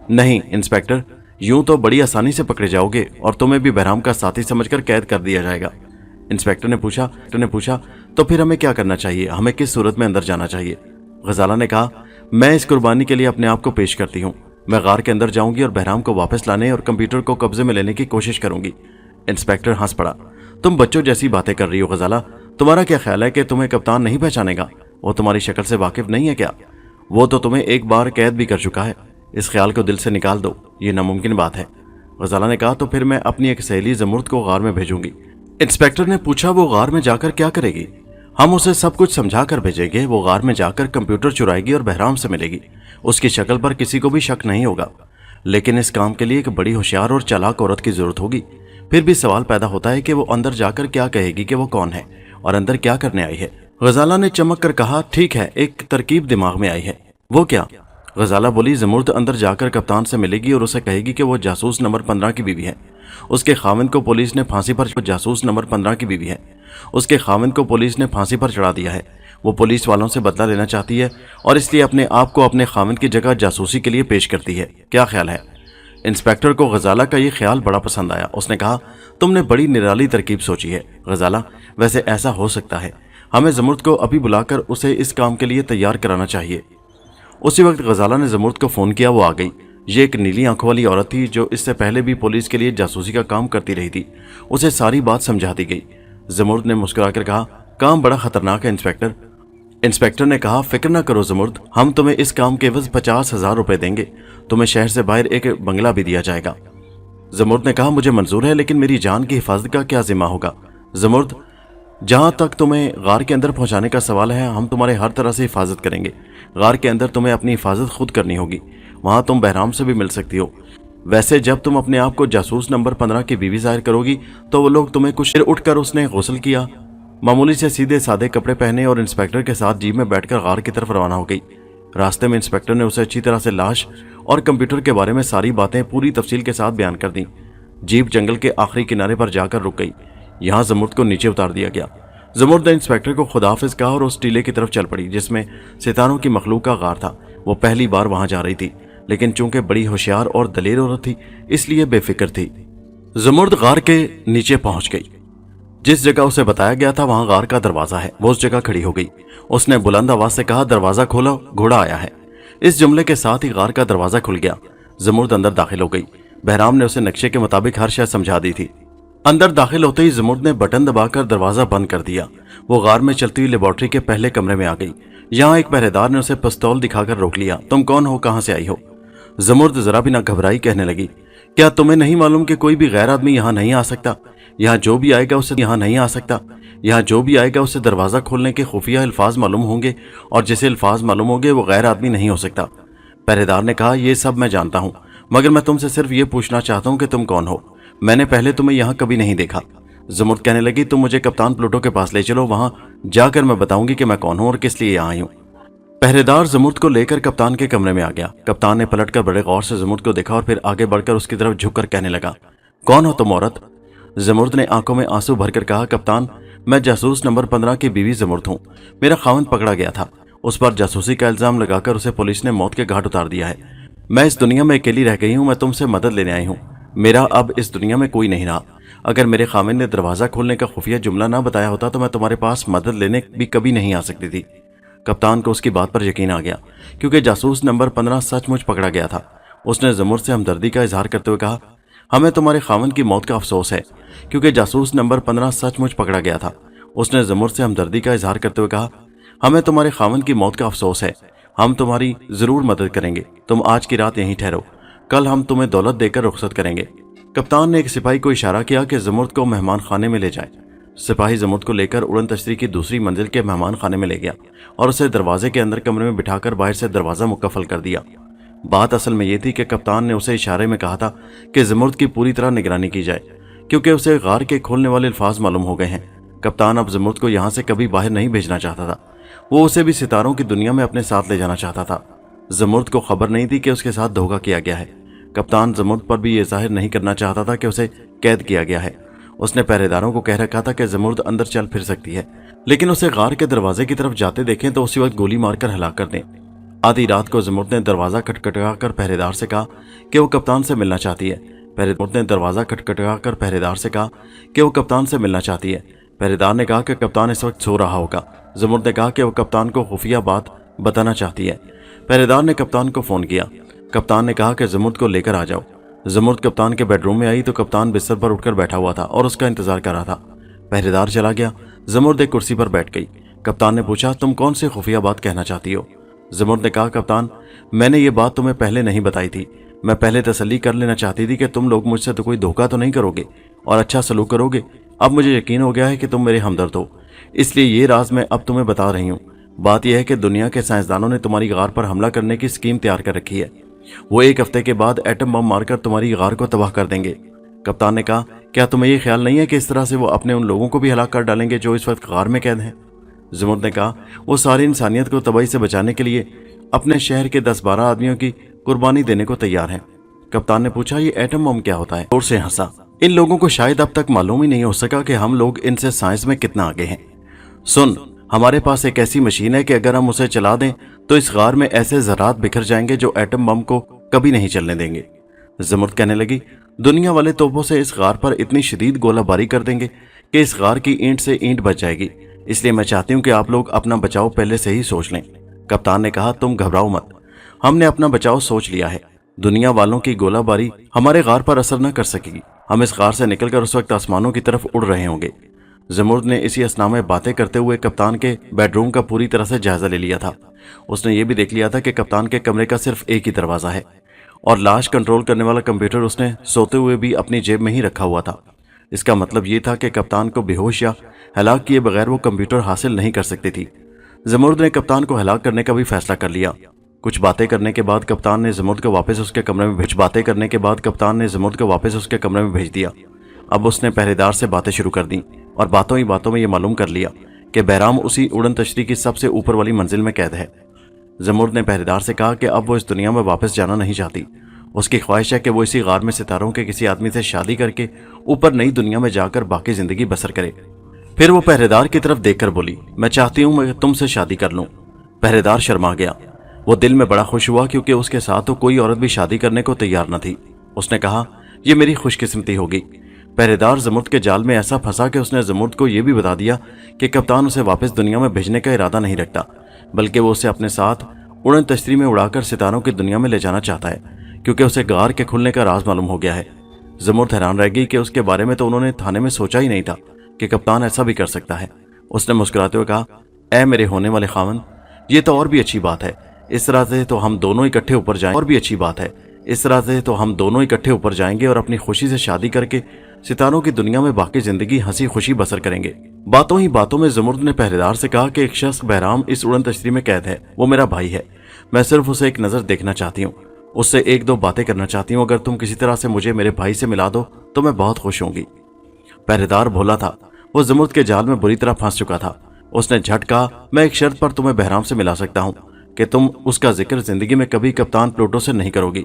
Speaker 1: نہیں انسپیکٹر، یوں تو بڑی آسانی سے پکڑے جاؤ گے اور تمہیں بھی بہرام کا ساتھی سمجھ کر قید کر دیا جائے گا۔ انسپیکٹر نے پوچھا تو پھر ہمیں کیا کرنا چاہیے؟ ہمیں کس صورت میں اندر جانا چاہیے؟ غزالہ نے کہا میں اس قربانی کے لیے اپنے آپ کو پیش کرتی ہوں۔ میں غار کے اندر جاؤں گی اور بہرام کو واپس لانے اور کمپیوٹر کو قبضے میں لینے کی کوشش کروں گی۔ انسپیکٹر ہنس پڑا۔ تم بچوں جیسی باتیں کر رہی ہو غزالہ، تمہارا کیا خیال ہے کہ تمہیں کپتان نہیں پہچانے گا؟ وہ تمہاری شکل سے واقف نہیں ہے کیا؟ وہ تو تمہیں ایک بار قید بھی کر چکا ہے۔ اس خیال کو دل سے نکال دو، یہ ناممکن بات ہے۔ غزالہ نے کہا تو پھر میں اپنی ایک سہیلی زمرد کو غار میں بھیجوں گی۔ انسپیکٹر نے پوچھا وہ غار میں جا کر کیا کرے گی؟ ہم اسے سب کچھ سمجھا کر بھیجیں گے، وہ غار میں جا کر کمپیوٹر چرائے گی اور بہرام سے ملے گی۔ اس کی شکل پر کسی کو بھی شک نہیں ہوگا، لیکن اس کام کے لیے ایک بڑی ہوشیار اور چالاک عورت کی ضرورت ہوگی۔ پھر بھی سوال پیدا ہوتا ہے کہ وہ اندر جا کر کیا کہے گی کہ وہ کون ہے اور اندر کیا کرنے آئی ہے؟ غزالہ نے چمک کر کہا ٹھیک ہے، ایک ترکیب دماغ میں آئی ہے۔ وہ کیا؟ غزالہ بولی زمرد اندر جا کر کپتان سے ملے گی اور اسے کہے گی کہ وہ جاسوس نمبر 15 کی بیوی ہے۔ اس کے خاوند کو پولیس نے پھانسی پر جاسوس نمبر 15 کی بیوی ہے۔ اس کے خاوند کو پولیس نے پھانسی پر چڑھا دیا ہے۔ وہ پولیس والوں سے بدلہ لینا چاہتی ہے اور اس لیے اپنے آپ کو اپنے خاوند کی جگہ جاسوسی کے لیے پیش کرتی ہے۔ کیا خیال ہے؟ انسپیکٹر کو غزالہ کا یہ خیال بڑا پسند آیا۔ اس نے کہا تم نے بڑی نرالی ترکیب سوچی ہے غزالہ، ویسے ایسا ہو سکتا ہے۔ ہمیں زمرد کو ابھی بلا کر اسے اس کام کے لیے تیار کرانا چاہیے۔ اسی وقت غزالہ نے زمرد کو فون کیا، وہ آ گئی۔ یہ ایک نیلی آنکھوں والی عورت تھی جو اس سے پہلے بھی پولیس کے لیے جاسوسی کا کام کرتی رہی تھی۔ اسے ساری بات سمجھا دی گئی۔ زمرد نے مسکرا کر کہا کام بڑا خطرناک ہے انسپیکٹر۔ انسپیکٹر نے کہا فکر نہ کرو زمرد، ہم تمہیں اس کام کے عوض 50,000 روپے دیں گے۔ تمہیں شہر سے باہر ایک بنگلہ بھی دیا جائے گا۔ زمرد نے کہا مجھے منظور ہے، لیکن میری جان کی حفاظت کا کیا ذمہ ہوگا؟ زمرد، جہاں تک تمہیں غار کے اندر پہنچانے کا سوال ہے، ہم تمہارے ہر طرح سے حفاظت کریں گے۔ غار کے اندر تمہیں اپنی حفاظت خود کرنی ہوگی، وہاں تم بہرام سے بھی مل سکتی ہو۔ ویسے جب تم اپنے آپ کو جاسوس نمبر 15 کی بیوی ظاہر کرو گی تو وہ لوگ تمہیں کچھ دیر اٹھ کر اس نے غسل کیا، معمولی سے سیدھے سادے کپڑے پہنے اور انسپیکٹر کے ساتھ جیپ میں بیٹھ کر غار کی طرف روانہ ہو گئی۔ راستے میں انسپیکٹر نے اسے اچھی طرح سے لاش اور کمپیوٹر کے بارے میں ساری باتیں پوری تفصیل کے ساتھ بیان کر دیں۔ جیپ جنگل کے آخری کنارے پر جا کر رک گئی۔ یہاں زمرد کو نیچے اتار دیا گیا۔ زمرد نے انسپیکٹر کو خداحافظ کہا اور اس ٹیلے کی طرف چل پڑی جس میں ستاروں کی مخلوق کا غار تھا۔ وہ پہلی بار وہاں جا رہی تھی، لیکن چونکہ بڑی ہوشیار اور دلیر عورت تھی اس لیے بے فکر تھی۔ زمرد غار کے نیچے پہنچ گئی۔ جس جگہ اسے بتایا گیا تھا وہاں غار کا دروازہ ہے۔ وہ اس جگہ کھڑی ہو گئی۔ اس نے بلند آواز سے کہا دروازہ کھولو، گھوڑا آیا ہے۔ اس جملے کے ساتھ ہی غار کا دروازہ کھل گیا۔ زمرد اندر داخل ہو گئی۔ بہرام نے اسے نقشے کے مطابق ہر شے سمجھا دی تھی۔ اندر داخل ہوتے ہی زمرد نے بٹن دبا کر دروازہ بند کر دیا۔ وہ غار میں چلتی ہوئی لیبارٹری کے پہلے کمرے میں آ گئی۔ یہاں ایک پہرے دار نے اسے پستول دکھا کر روک لیا۔ تم کون ہو؟ کہاں سے آئی ہو؟ زمرد ذرا بھی نہ گھبرائی کہنے لگی کیا تمہیں نہیں معلوم کہ کوئی بھی غیر آدمی یہاں نہیں آ سکتا؟ یہاں جو بھی آئے گا اسے یہاں نہیں آ سکتا۔ یہاں جو بھی آئے گا اسے دروازہ کھولنے کے خفیہ الفاظ معلوم ہوں گے، اور جسے الفاظ معلوم ہوں گے وہ غیر آدمی نہیں ہو سکتا۔ پہرے دار نے کہا یہ سب میں جانتا ہوں، مگر میں تم سے صرف یہ پوچھنا چاہتا ہوں کہ تم کون ہو؟ میں نے پہلے تمہیں یہاں کبھی نہیں دیکھا۔ زمرد کہنے لگی تم مجھے کپتان پلوٹو کے پاس لے چلو، وہاں جا کر میں بتاؤں گی کہ میں کون ہوں اور کس لیے یہاں آئی ہوں۔ پہرے دار زمرد کو لے کر کپتان کے کمرے میں آ گیا۔ کپتان نے پلٹ کر بڑے غور سے زمرد کو دیکھا اور پھر آگے بڑھ کر اس کی طرف جھک کر کہنے لگا کون ہو تم عورت؟ زمرد نے آنکھوں میں آنسو بھر کر کہا کپتان، میں جاسوس نمبر 15 کی بیوی زمرد ہوں۔ میرا خاوند پکڑا گیا تھا، اس پر جاسوسی کا الزام لگا کر اسے پولیس نے موت کے گھاٹ اتار دیا ہے۔ میں اس دنیا میں اکیلی رہ گئی ہوں، میں تم سے مدد لینے آئی ہوں۔ میرا اب اس دنیا میں کوئی نہیں رہا۔ اگر میرے خاوند نے دروازہ کھولنے کا خفیہ جملہ نہ بتایا ہوتا تو میں تمہارے پاس مدد لینے بھی کبھی نہیں آ سکتی تھی۔ کپتان کو اس کی بات پر یقین آ گیا، کیونکہ جاسوس نمبر 15 سچ مچ پکڑا گیا تھا۔ اس نے زمرد سے ہمدردی کا اظہار کرتے ہوئے کہا ہمیں تمہارے خاوند کی موت کا افسوس ہے، کیونکہ جاسوس نمبر 15 سچ مچ پکڑا گیا تھا۔ اس نے زمرد سے ہمدردی کا اظہار کرتے ہوئے کہا ہمیں تمہارے خاوند کی موت کا افسوس ہے، ہم تمہاری ضرور مدد کریں گے۔ تم آج کی رات یہیں ٹھہرو، کل ہم تمہیں دولت دے کر رخصت کریں گے۔ کپتان نے ایک سپاہی کو اشارہ کیا کہ زمرد کو مہمان خانے میں لے جائے۔ سپاہی زمرد کو لے کر اڑن تشتری کی دوسری منزل کے مہمان خانے میں لے گیا اور اسے دروازے کے اندر کمرے میں بٹھا کر باہر سے دروازہ مقفل کر دیا۔ بات اصل میں یہ تھی کہ کپتان نے اسے اشارے میں کہا تھا کہ زمرد کی پوری طرح نگرانی کی جائے، کیونکہ اسے غار کے کھولنے والے الفاظ معلوم ہو گئے ہیں۔ کپتان اب زمرد کو یہاں سے کبھی باہر نہیں بھیجنا چاہتا تھا، وہ اسے بھی ستاروں کی دنیا میں اپنے ساتھ لے جانا چاہتا تھا۔ زمرد کو خبر نہیں تھی کہ اس کے ساتھ دھوکہ کیا گیا ہے۔ کپتان زمرد پر بھی یہ ظاہر نہیں کرنا چاہتا تھا کہ اسے قید کیا گیا ہے۔ اس نے پہرےداروں کو کہہ رکھا تھا کہ زمرد اندر چل پھر سکتی ہے، لیکن اسے غار کے دروازے کی طرف جاتے دیکھیں تو اسی وقت گولی مار کر ہلاک کر دیں۔ آدھی رات کو زمرد نے دروازہ کھٹکھٹا کر پہرےدار سے کہا کہ وہ کپتان سے ملنا چاہتی ہے۔ زمرد نے دروازہ کھٹکھٹا کر پہرےدار سے کہا کہ وہ کپتان سے ملنا چاہتی ہے۔ پہرےدار نے کہا کہ کپتان اس وقت سو رہا ہوگا۔ زمرد نے کہا کہ وہ کپتان کو خفیہ بات بتانا چاہتی ہے۔ پہرےدار نے کپتان کو فون کیا۔ کپتان نے کہا کہ زمرد کو لے کر آ جاؤ۔ زمرد کپتان کے بیڈ روم میں آئی تو کپتان بستر پر اٹھ کر بیٹھا ہوا تھا اور اس کا انتظار کر رہا تھا۔ پہرےدار چلا گیا۔ زمرد ایک کرسی پر بیٹھ گئی۔ کپتان نے پوچھا، تم کون سی خفیہ بات کہنا چاہتی ہو؟ زمرد نے کہا، کپتان، میں نے یہ بات تمہیں پہلے نہیں بتائی تھی۔ میں پہلے تسلی کر لینا چاہتی تھی کہ تم لوگ مجھ سے تو کوئی دھوکہ تو نہیں کرو گے اور اچھا سلوک کرو گے۔ اب مجھے یقین ہو گیا ہے کہ تم میرے ہمدرد ہو، اس لیے یہ راز میں اب تمہیں بتا رہی ہوں۔ بات یہ ہے کہ دنیا کے سائنسدانوں نے تمہاری غار پر حملہ کرنے کی اسکیم تیار کر رکھی ہے۔ وہ 1 ہفتے کے بعد ایٹم بم مار کر تمہاری غار کو تباہ کر دیں گے۔ کپتان نے کہا، کیا تمہیں یہ خیال نہیں ہے کہ اس طرح سے وہ اپنے ان لوگوں کو بھی ہلاک کر ڈالیں گے جو اس وقت غار میں قید ہیں؟ زمرد نے کہا، وہ ساری انسانیت کو تباہی سے بچانے کے لیے اپنے شہر کے 10-12 آدمیوں کی قربانی دینے کو تیار ہیں۔ کپتان نے پوچھا، یہ ایٹم بم کیا ہوتا ہے؟ زور سے ہنسا۔ ان لوگوں کو شاید اب تک معلوم ہی نہیں ہو سکا کہ ہم لوگ ان سے سائنس میں کتنا آگے ہیں۔ سن، ہمارے پاس ایک ایسی مشین ہے کہ اگر ہم اسے چلا دیں تو اس غار میں ایسے ذرات بکھر جائیں گے جو ایٹم بم کو کبھی نہیں چلنے دیں گے۔ زمرد کہنے لگی، دنیا والے توپوں سے اس غار پر اتنی شدید گولہ باری کر دیں گے کہ اس غار کی اینٹ سے اینٹ بچ جائے گی، اس لیے میں چاہتی ہوں کہ آپ لوگ اپنا بچاؤ پہلے سے ہی سوچ لیں۔ کپتان نے کہا، تم گھبراؤ مت، ہم نے اپنا بچاؤ سوچ لیا ہے۔ دنیا والوں کی گولہ باری ہمارے غار پر اثر نہ کر سکے گی۔ ہم اس غار سے نکل کر اس وقت آسمانوں کی طرف اڑ رہے ہوں گے۔ زمرد نے اسی اثنا میں باتیں کرتے ہوئے کپتان کے بیڈ روم کا پوری طرح سے جائزہ لے لیا تھا۔ اس نے یہ بھی دیکھ لیا تھا کہ کپتان کے کمرے کا صرف ایک ہی دروازہ ہے اور لاش کنٹرول کرنے والا کمپیوٹر اس نے سوتے ہوئے بھی اپنی جیب میں ہی رکھا ہوا تھا۔ اس کا مطلب یہ تھا کہ کپتان کو بے ہوش یا ہلاک کیے بغیر وہ کمپیوٹر حاصل نہیں کر سکتی تھی۔ زمرد نے کپتان کو ہلاک کرنے کا بھی فیصلہ کر لیا۔ کچھ باتیں کرنے کے بعد کپتان نے زمرد کو واپس اس کے کمرے میں بھیج دیا۔ اب اس نے پہرےدار سے باتیں شروع کر دیں اور باتوں ہی باتوں میں یہ معلوم کر لیا کہ بہرام اسی اڑن تشریح کی سب سے اوپر والی منزل میں قید ہے۔ زمرد نے پہرےدار سے کہا کہ اب وہ اس دنیا میں واپس جانا نہیں چاہتی۔ اس کی خواہش ہے کہ وہ اسی غار میں ستاروں کے کسی آدمی سے شادی کر کے اوپر نئی دنیا میں جا کر باقی زندگی بسر کرے۔ پھر وہ پہرےدار کی طرف دیکھ کر بولی، میں چاہتی ہوں میں تم سے شادی کر لوں۔ پہرےدار شرما گیا۔ وہ دل میں بڑا خوش ہوا کیونکہ اس کے ساتھ تو کوئی عورت بھی شادی کرنے کو تیار نہ تھی۔ اس نے کہا، یہ میری خوش قسمتی ہوگی۔ پہرےدار زمرد کے جال میں ایسا پھنسا کہ اس نے زمرد کو یہ بھی بتا دیا کہ کپتان اسے واپس دنیا میں بھیجنے کا ارادہ نہیں رکھتا، بلکہ وہ اسے اپنے ساتھ اڑن تشتری میں اڑا کر ستاروں کی دنیا میں لے جانا چاہتا ہے، کیونکہ اسے غار کے کھلنے کا راز معلوم ہو گیا ہے۔ زمرد حیران رہ گئی کہ اس کے بارے میں تو انہوں نے تھانے میں سوچا ہی نہیں تھا کہ کپتان ایسا بھی کر سکتا ہے۔ اس نے مسکراتے ہوئے کہا، اے میرے ہونے والے خاوند، یہ تو اور بھی اچھی بات ہے، اس طرح سے تو ہم دونوں اکٹھے اوپر جائیں گے اور اپنی خوشی سے شادی کر کے ستاروں کی دنیا میں باقی زندگی ہنسی خوشی بسر کریں گے۔ باتوں ہی باتوں میں زمرد نے پہرےدار سے کہا کہ ایک شخص بہرام اس اڑن تشتری میں قید ہے، وہ میرا بھائی ہے، میں صرف اسے ایک نظر دیکھنا چاہتی ہوں، اس سے 1-2 باتیں کرنا چاہتی ہوں، اگر تم کسی طرح سے مجھے میرے بھائی سے ملا دو تو میں بہت خوش ہوں گی۔ پہرےدار بھولا تھا، وہ زمرد کے جال میں بری طرح پھنس چکا تھا۔ اس نے جھٹ کہا، میں ایک شرط پر تمہیں بہرام سے ملا سکتا ہوں کہ تم اس کا ذکر زندگی میں کبھی کپتان پلوٹو سے نہیں کرو گی،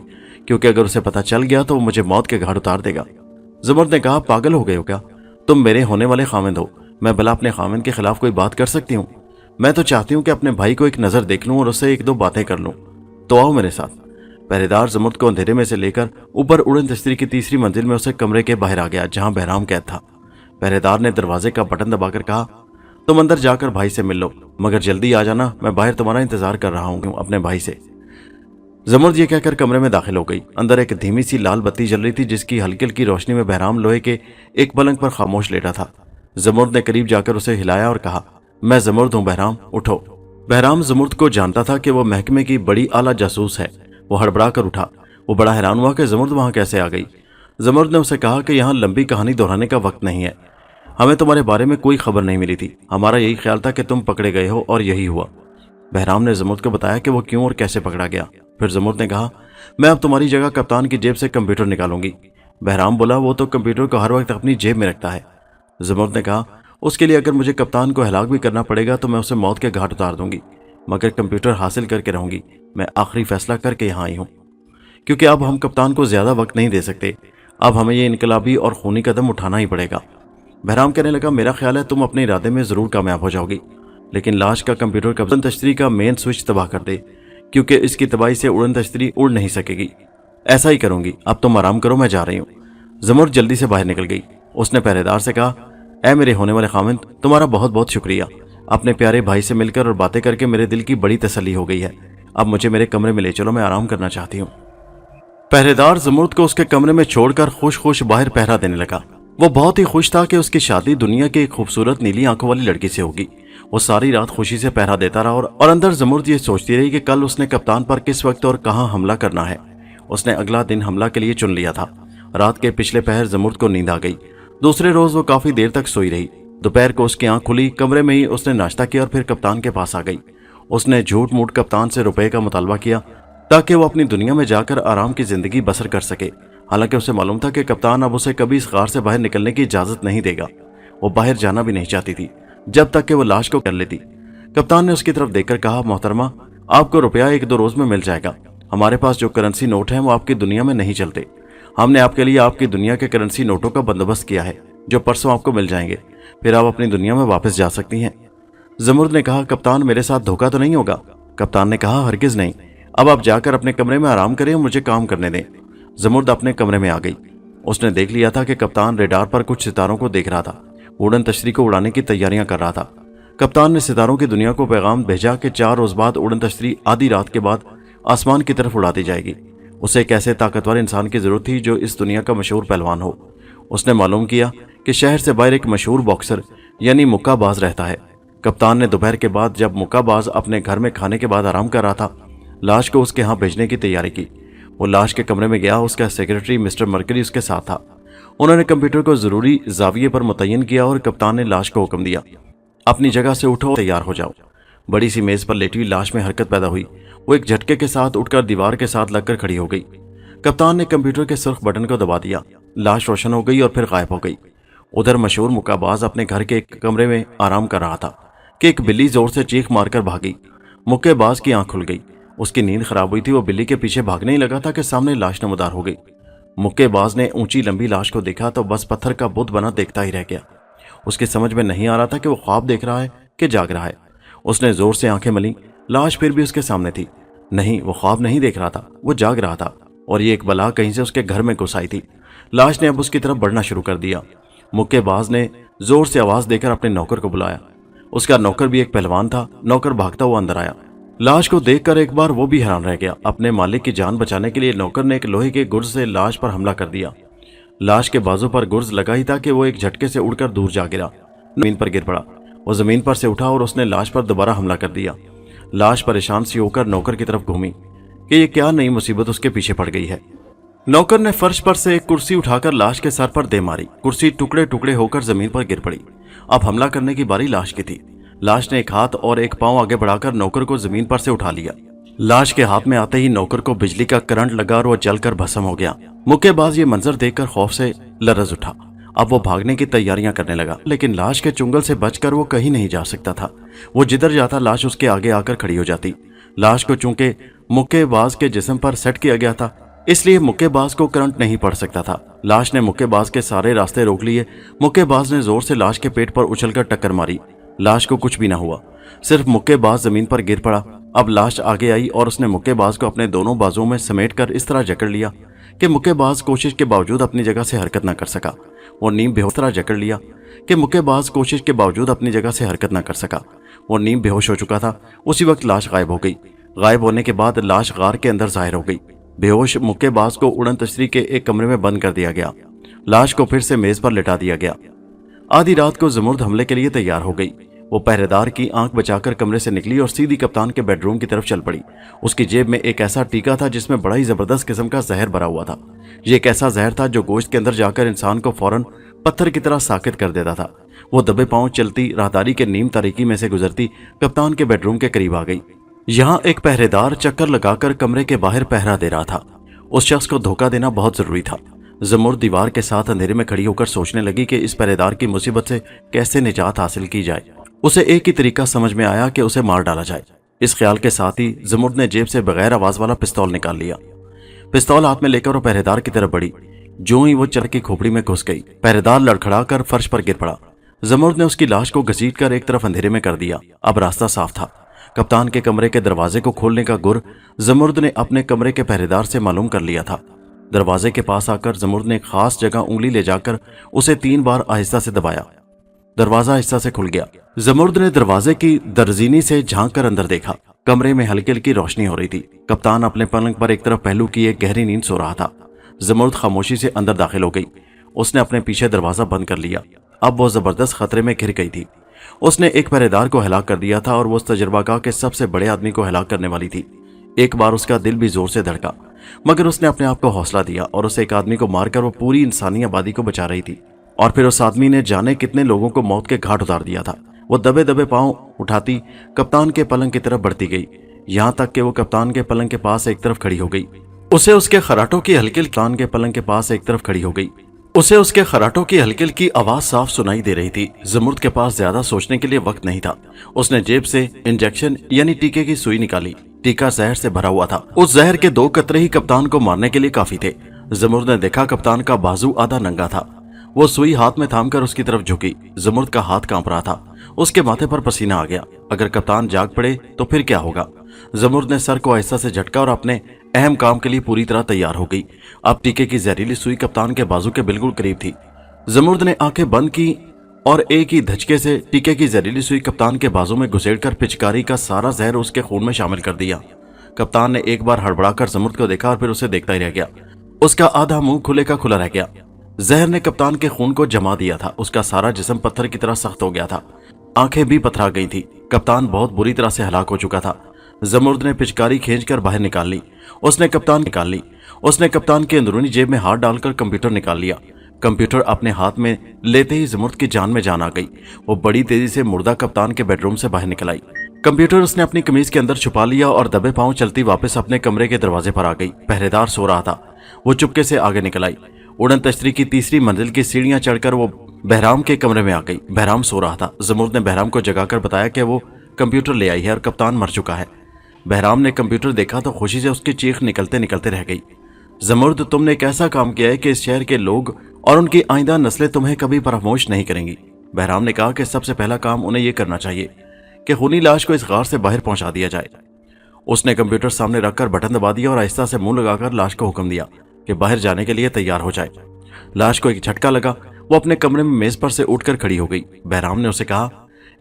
Speaker 1: کیونکہ اگر اسے پتہ چل گیا تو وہ مجھے موت کے گھاٹ اتار دے گا۔ زمرد نے کہا، پاگل ہو گئے ہو کیا؟ تم میرے ہونے والے خاوند ہو، میں بھلا اپنے خاوند کے خلاف کوئی بات کر سکتی ہوں؟ میں تو چاہتی ہوں کہ اپنے بھائی کو ایک نظر دیکھ لوں اور اس سے 1-2 باتیں کر لوں، تو آؤ میرے ساتھ۔ پہرےدار زمرد کو اندھیرے میں سے لے کر اوپر اڑن تشتری کی تیسری منزل میں اسے کمرے کے باہر آ گیا جہاں بہرام قید تھا۔ پہرےدار نے دروازے کا بٹن دبا کر کہا، تم اندر جا کر بھائی سے مل لو، مگر جلدی آ جانا، میں باہر تمہارا انتظار کر رہا ہوں اپنے بھائی سے۔ زمرد یہ کہہ کر کمرے میں داخل ہو گئی۔ اندر ایک دھیمی سی لال بتی جل رہی تھی جس کی ہلکی ہلکی روشنی میں بہرام لوہے کے ایک پلنگ پر خاموش لیٹا تھا۔ زمرد نے قریب جا کر اسے ہلایا اور کہا، میں زمرد ہوں بہرام، اٹھو۔ بہرام زمرد کو جانتا تھا کہ وہ محکمے کی بڑی اعلیٰ جاسوس ہے۔ وہ ہڑبڑا کر اٹھا۔ وہ بڑا حیران ہوا کہ زمرد وہاں کیسے آ گئی۔ زمرد نے اسے کہا کہ یہاں لمبی کہانی دہرانے کا وقت نہیں ہے، ہمیں تمہارے بارے میں کوئی خبر نہیں ملی تھی، ہمارا یہی خیال تھا کہ تم پکڑے گئے ہو اور یہی ہوا۔ بہرام نے زمرد کو بتایا کہ وہ کیوں اور کیسے پکڑا گیا۔ پھر زمرد نے کہا، میں اب تمہاری جگہ کپتان کی جیب سے کمپیوٹر نکالوں گی۔ بہرام بولا، وہ تو کمپیوٹر کو ہر وقت اپنی جیب میں رکھتا ہے۔ زمرد نے کہا، اس کے لیے اگر مجھے کپتان کو ہلاک بھی کرنا پڑے گا تو میں اسے موت کے گھاٹ اتار دوں گی، مگر کمپیوٹر حاصل کر کے رہوں گی۔ میں آخری فیصلہ کر کے یہاں آئی ہوں، کیونکہ اب ہم کپتان کو زیادہ وقت نہیں دے سکتے، اب ہمیں یہ انقلابی اور خونی قدم اٹھانا ہی پڑے گا۔ بہرام کہنے لگا میرا خیال ہے تم اپنے ارادے میں ضرور کامیاب ہو جاؤ گی، لیکن لاش کا کمپیوٹر اڑن تشتری کا مین سوئچ تباہ کر دے، کیونکہ اس کی تباہی سے اڑن تشتری اڑ نہیں سکے گی۔ ایسا ہی کروں گی، اب تم آرام کرو، میں جا رہی ہوں۔ زمرد جلدی سے باہر نکل گئی۔ اس نے پہرے دار سے کہا اے میرے ہونے والے خاوند، تمہارا بہت بہت شکریہ، اپنے پیارے بھائی سے مل کر اور باتیں کر کے میرے دل کی بڑی تسلی ہو گئی ہے، اب مجھے میرے کمرے میں لے چلو، میں آرام کرنا چاہتی ہوں۔ پہرے دار زمرد کو اس کے کمرے میں چھوڑ کر خوش خوش باہر پہرا دینے لگا۔ وہ بہت ہی خوش تھا کہ اس کی شادی دنیا کی ایک خوبصورت نیلی آنکھوں والی لڑکی سے ہوگی۔ وہ ساری رات خوشی سے پہرا دیتا رہا اور اندر زمرد یہ سوچتی رہی کہ کل اس نے کپتان پر کس وقت اور کہاں حملہ کرنا ہے۔ اس نے اگلا دن حملہ کے لیے چن لیا تھا۔ رات کے پچھلے پہر زمرد کو نیند آ گئی۔ دوسرے روز وہ کافی دیر تک سوئی رہی۔ دوپہر کو اس کی آنکھ کھلی، کمرے میں ہی اس نے ناشتہ کیا اور پھر کپتان کے پاس آ گئی۔ اس نے جھوٹ موٹ کپتان سے روپے کا مطالبہ کیا تاکہ وہ اپنی دنیا میں جا کر آرام کی زندگی بسر کر سکے، حالانکہ اسے معلوم تھا کہ کپتان اب اسے کبھی اس غار سے باہر نکلنے کی اجازت نہیں دے گا۔ وہ باہر جانا بھی نہیں چاہتی تھی جب تک کہ وہ لاش کو کر لیتی۔ کپتان نے اس کی طرف دیکھ کر کہا محترمہ، آپ کو روپیہ 1-2 روز میں مل جائے گا، ہمارے پاس جو کرنسی نوٹ ہیں وہ آپ کی دنیا میں نہیں چلتے، ہم نے آپ کے لیے آپ کی دنیا کے کرنسی نوٹوں کا بندوبست کیا ہے جو پرسوں آپ کو مل جائیں گے، پھر آپ اپنی دنیا میں واپس جا سکتی ہیں۔ زمرد نے کہا کپتان میرے ساتھ دھوکہ تو نہیں ہوگا؟ کپتان نے کہا ہرگز نہیں، اب آپ جا کر اپنے کمرے میں آرام کریں اور مجھے کام کرنے دیں۔ زمرد اپنے کمرے میں آ گئی۔ اس نے دیکھ لیا تھا کہ کپتان ریڈار پر کچھ ستاروں کو دیکھ رہا تھا، اڑن تشتری کو اڑانے کی تیاریاں کر رہا تھا۔ کپتان نے ستاروں کی دنیا کو پیغام بھیجا کہ 4 روز بعد اڑن تشتری آدھی رات کے بعد آسمان کی طرف اڑاتی جائے گی۔ اسے ایک ایسے طاقتور انسان کی ضرورت تھی جو اس دنیا کا مشہور پہلوان ہو۔ اس نے معلوم کیا کہ شہر سے باہر ایک مشہور باکسر یعنی مکہ باز رہتا ہے۔ کپتان نے دوپہر کے بعد جب مکہ باز اپنے گھر میں کھانے کے بعد آرام کر رہا تھا، لاش کو اس کے ہاں بھیجنے کی تیاری کی۔ وہ لاش کے کمرے میں گیا، اس کا سیکرٹری مسٹر مرکری اس کے ساتھ تھا۔ انہوں نے کمپیوٹر کو ضروری زاویے پر متعین کیا اور کپتان نے لاش کو حکم دیا اپنی جگہ سے اٹھو، تیار ہو جاؤ۔ بڑی سی میز پر لیٹی ہوئی لاش میں حرکت پیدا ہوئی۔ وہ ایک جھٹکے کے ساتھ اٹھ کر دیوار کے ساتھ لگ کر کھڑی ہو گئی۔ کپتان نے کمپیوٹر کے سرخ بٹن کو دبا دیا، لاش روشن ہو گئی اور پھر غائب ہو گئی۔ ادھر مشہور مکہ باز اپنے گھر کے ایک کمرے میں آرام کر رہا تھا کہ ایک بلی زور سے چیخ مار کر بھاگی۔ مکہ باز کی آنکھ کھل گئی، اس کی نیند خراب ہوئی تھی۔ وہ بلی کے پیچھے بھاگنے ہی لگا تھا کہ سامنے لاش نمودار ہو گئی۔ مکہ باز نے اونچی لمبی لاش کو دیکھا تو بس پتھر کا بت بنا دیکھتا ہی رہ گیا۔ اس کی سمجھ میں نہیں آ رہا تھا کہ وہ خواب دیکھ رہا ہے کہ جاگ رہا ہے۔ اس نے زور سے آنکھیں ملیں، لاش پھر بھی اس کے سامنے تھی۔ نہیں، وہ خواب نہیں دیکھ رہا تھا، وہ جاگ رہا تھا، اور یہ ایک بلا کہیں سے اس کے گھر میں گھس آئی تھی۔ لاش نے اب اس کی طرف بڑھنا شروع کر دیا۔ مکہ باز نے زور سے آواز دے کر اپنے نوکر کو بلایا۔ اس کا نوکر بھی ایک پہلوان تھا۔ نوکر بھاگتا ہوا اندر آیا۔ لاش کو دیکھ کر ایک بار وہ بھی حیران رہ گیا۔ اپنے مالک کی جان بچانے کے لیے نوکر نے ایک لوہے کے گرز سے لاش پر حملہ کر دیا۔ لاش کے بازو پر گرز لگا ہی تھا کہ وہ ایک جھٹکے سے اڑ کر دور جا گرا، زمین پر گر پڑا۔ وہ زمین پر سے اٹھا اور اس نے لاش پر دوبارہ حملہ کر دیا۔ لاش پریشان سی ہو کر نوکر کی طرف گھومی کہ یہ کیا نئی مصیبت اس کے پیچھے پڑ گئی ہے۔ نوکر نے فرش پر سے ایک کرسی اٹھا کر لاش کے سر پر دے ماری۔ کرسی ٹکڑے ٹکڑے ہو کر زمین پر گر پڑی۔ اب حملہ کرنے کی باری لاش کی تھی۔ لاش نے ایک ہاتھ اور ایک پاؤں آگے بڑھا کر نوکر کو زمین پر سے اٹھا لیا۔ لاش کے ہاتھ میں آتے ہی نوکر کو بجلی کا کرنٹ لگا اور وہ جل کر بھسم ہو گیا۔ مکہ باز یہ منظر دیکھ کر خوف سے لرز اٹھا۔ اب وہ بھاگنے کی تیاریاں کرنے لگا، لیکن لاش کے چنگل سے بچ کر وہ کہیں نہیں جا سکتا تھا۔ وہ جدھر جاتا لاش اس کے آگے آ کر کھڑی ہو جاتی۔ لاش کو چونکہ مکہ باز کے جسم پر سیٹ کیا گیا تھا، اس لیے مکہ باز کو کرنٹ نہیں پڑ سکتا تھا۔ لاش نے مکہ باز کے سارے راستے روک لیے۔ مکہ باز نے زور سے لاش کے پیٹ پر اچھل کر ٹکر ماری۔ لاش کو کچھ بھی نہ ہوا، صرف مکہ باز زمین پر گر پڑا۔ اب لاش آگے آئی اور اس نے مکہ باز کو اپنے دونوں بازوؤں میں سمیٹ کر اس طرح جکڑ لیا کہ مکہ باز کوشش کے باوجود اپنی جگہ سے حرکت نہ کر سکا۔ وہ نیم بے ہوش طرح جکڑ لیا کہ مکہ باز کوشش کے باوجود اپنی جگہ سے حرکت نہ کر سکا۔ وہ نیم بے ہوش ہو چکا تھا۔ اسی وقت لاش غائب ہو گئی۔ غائب ہونے کے بعد لاش غار کے اندر ظاہر ہو گئی۔ بے ہوش مکہ باز کو اڑن تشتری کے ایک کمرے میں بند کر دیا گیا۔ لاش کو پھر سے میز پر لٹا دیا گیا۔ آدھی رات کو زمرد حملے کے لیے تیار ہو گئی۔ وہ پہرے دار کی آنکھ بچا کر کمرے سے نکلی اور سیدھی کپتان کے بیڈ روم کی طرف چل پڑی۔ اس کی جیب میں ایک ایسا ٹیکا تھا جس میں بڑا ہی زبردست قسم کا زہر بھرا ہوا تھا۔ یہ ایک ایسا زہر تھا جو گوشت کے اندر جا کر انسان کو فوراً پتھر کی طرح ساکت کر دیتا تھا۔ وہ دبے پاؤں چلتی راہداری کے نیم تاریکی میں سے گزرتی کپتان کے بیڈ روم کے قریب آ گئی۔ یہاں ایک پہرے دار چکر لگا کر کمرے کے باہر پہرا دے رہا تھا۔ اس شخص کو دھوکہ دینا بہت ضروری تھا۔ زمرد دیوار کے ساتھ اندھیرے میں کھڑی ہو کر سوچنے لگی کہ اس پہرے دار کی مصیبت سے کیسے نجات حاصل کی جائے۔ اسے ایک ہی طریقہ سمجھ میں آیا کہ اسے مار ڈالا جائے۔ اس خیال کے ساتھ ہی زمرد نے جیب سے بغیر آواز والا پستول نکال لیا۔ پستول ہاتھ میں لے کر وہ پہرے دار کی طرف بڑھی जो ही वो चर की खोपड़ी में घुस गई, पहरेदार लड़खड़ा कर फर्श पर गिर पड़ा। जमुर्द ने उसकी लाश को घसीट कर एक तरफ अंधेरे में कर दिया। अब रास्ता साफ था। कप्तान के कमरे के दरवाजे को खोलने का गुर जमुर्द ने अपने कमरे के पहरेदार से मालूम कर लिया था। दरवाजे के पास आकर जमुर्द ने खास जगह उंगली ले जाकर उसे 3 बार आहिस्ता से दबाया। दरवाजा आहिस्ता से खुल गया। जमुर्द ने दरवाजे की दरजीनी से झांक कर अंदर देखा। कमरे में हल्की हल्की रोशनी हो रही थी। कप्तान अपने पलंग पर एक तरफ पहलू की एक गहरी नींद सो रहा था। जमुर्द खामोशी से अंदर दाखिल हो गई। उसने अपने पीछे दरवाजा बंद कर लिया। अब वो जबरदस्त खतरे में घिर गई थी। उसने एक पहरेदार को हलाक कर दिया था और वो उस तजुर्बाकार के सबसे बड़े आदमी को हलाक करने वाली थी। एक बार उसका दिल भी जोर से धड़का, मगर उसने अपने आप को हौसला दिया और उस एक आदमी को मारकर वो पूरी इंसानी आबादी को बचा रही थी। और फिर उस आदमी ने जाने कितने लोगों को मौत के घाट उतार दिया था। वो दबे दबे पांव उठाती कप्तान के पलंग की तरफ बढ़ती गई, यहां तक कि वो कप्तान के पलंग के पास एक तरफ खड़ी हो गई। उसे उसके खराटों की हल्की कप्तान के पलंग के पास एक तरफ खड़ी हो गई। उसे उसके खराटों की हल्की हल्की आवाज साफ सुनाई दे रही थी। जमुर्द के पास ज्यादा सोचने के लिए वक्त नहीं था। उसने जेब से इंजेक्शन यानी टीके की सुई निकाली। टीका जहर से भरा हुआ था। उस जहर के 2 कतरे ही कप्तान को मारने के लिए काफी थे। जमुर्द ने देखा कप्तान का बाजू आधा नंगा था। वो सुई हाथ में थामकर उसकी तरफ झुकी। जमुर्द का हाथ कांप रहा था। उसके माथे पर पसीना आ गया। अगर कप्तान जाग पड़े तो फिर क्या होगा? जमुर्द ने सर को आहिस्ता से झटका और अपने अहम काम के लिए पूरी तरह तैयार हो गई। अब टीके की जहरीली सुई कप्तान के बाजू के बिल्कुल करीब थी। जमुर्द ने आंखें बंद की और एक ही धचके से टीके की जहरीली सुई कप्तान के बाजू में घुसेड़कर पिचकारी का सारा जहर उसके खून में शामिल कर दिया। कप्तान ने एक बार हड़बड़ाकर जमुर्द को देखा और फिर उसे देखता ही रह गया। उसका आधा मुंह खुले का खुला रह गया। जहर ने कप्तान के खून को जमा दिया था। उसका सारा जिस्म पत्थर की तरह सख्त हो गया था। आंखें भी पथरा गई थी। कप्तान बहुत बुरी तरह से हलाक हो चुका था। जमुर्द ने पिचकारी खींचकर बाहर निकाल ली। उसने कप्तान की अंदरूनी जेब में हाथ डालकर कंप्यूटर निकाल लिया। कंप्यूटर अपने हाथ में लेते ही जमुर्द की जान में जान आ गई। वो बड़ी तेजी से मुर्दा कप्तान के बेडरूम से बाहर निकल आई। कंप्यूटर उसने अपनी कमीज के अंदर छुपा लिया और दबे पांव चलती वापस अपने कमरे के दरवाजे पर आ गई। पहरेदार सो रहा था। वो चुपके से आगे निकल आई। उड़न तश्तरी की 3री मंजिल की सीढ़ियां चढ़कर वो बहराम के कमरे में आ गई। बहराम सो रहा था। जमुर्द ने बहराम को जगाकर बताया कि वो कंप्यूटर ले आई है और कप्तान मर चुका है। बहराम ने कंप्यूटर देखा तो खुशी से उसकी चीख निकलते निकलते रह गई। जमुर्द, तुमने एक ऐसा काम किया है कि इस शहर के लोग और उनकी आइंदा नस्लें तुम्हें कभी फरामोश नहीं करेंगी। बहराम ने कहा कि सबसे पहला काम उन्हें यह करना चाहिए कि खूनी लाश को इस गार से बाहर पहुंचा दिया जाए। उसने कंप्यूटर सामने रखकर बटन दबा दिया और आहिस्ता से मुंह लगाकर लाश को हुक्म दिया कि बाहर जाने के लिए तैयार हो जाए। लाश को एक झटका लगा। वो अपने कमरे में मेज पर से उठकर खड़ी हो गई। बहराम ने उसे कहा,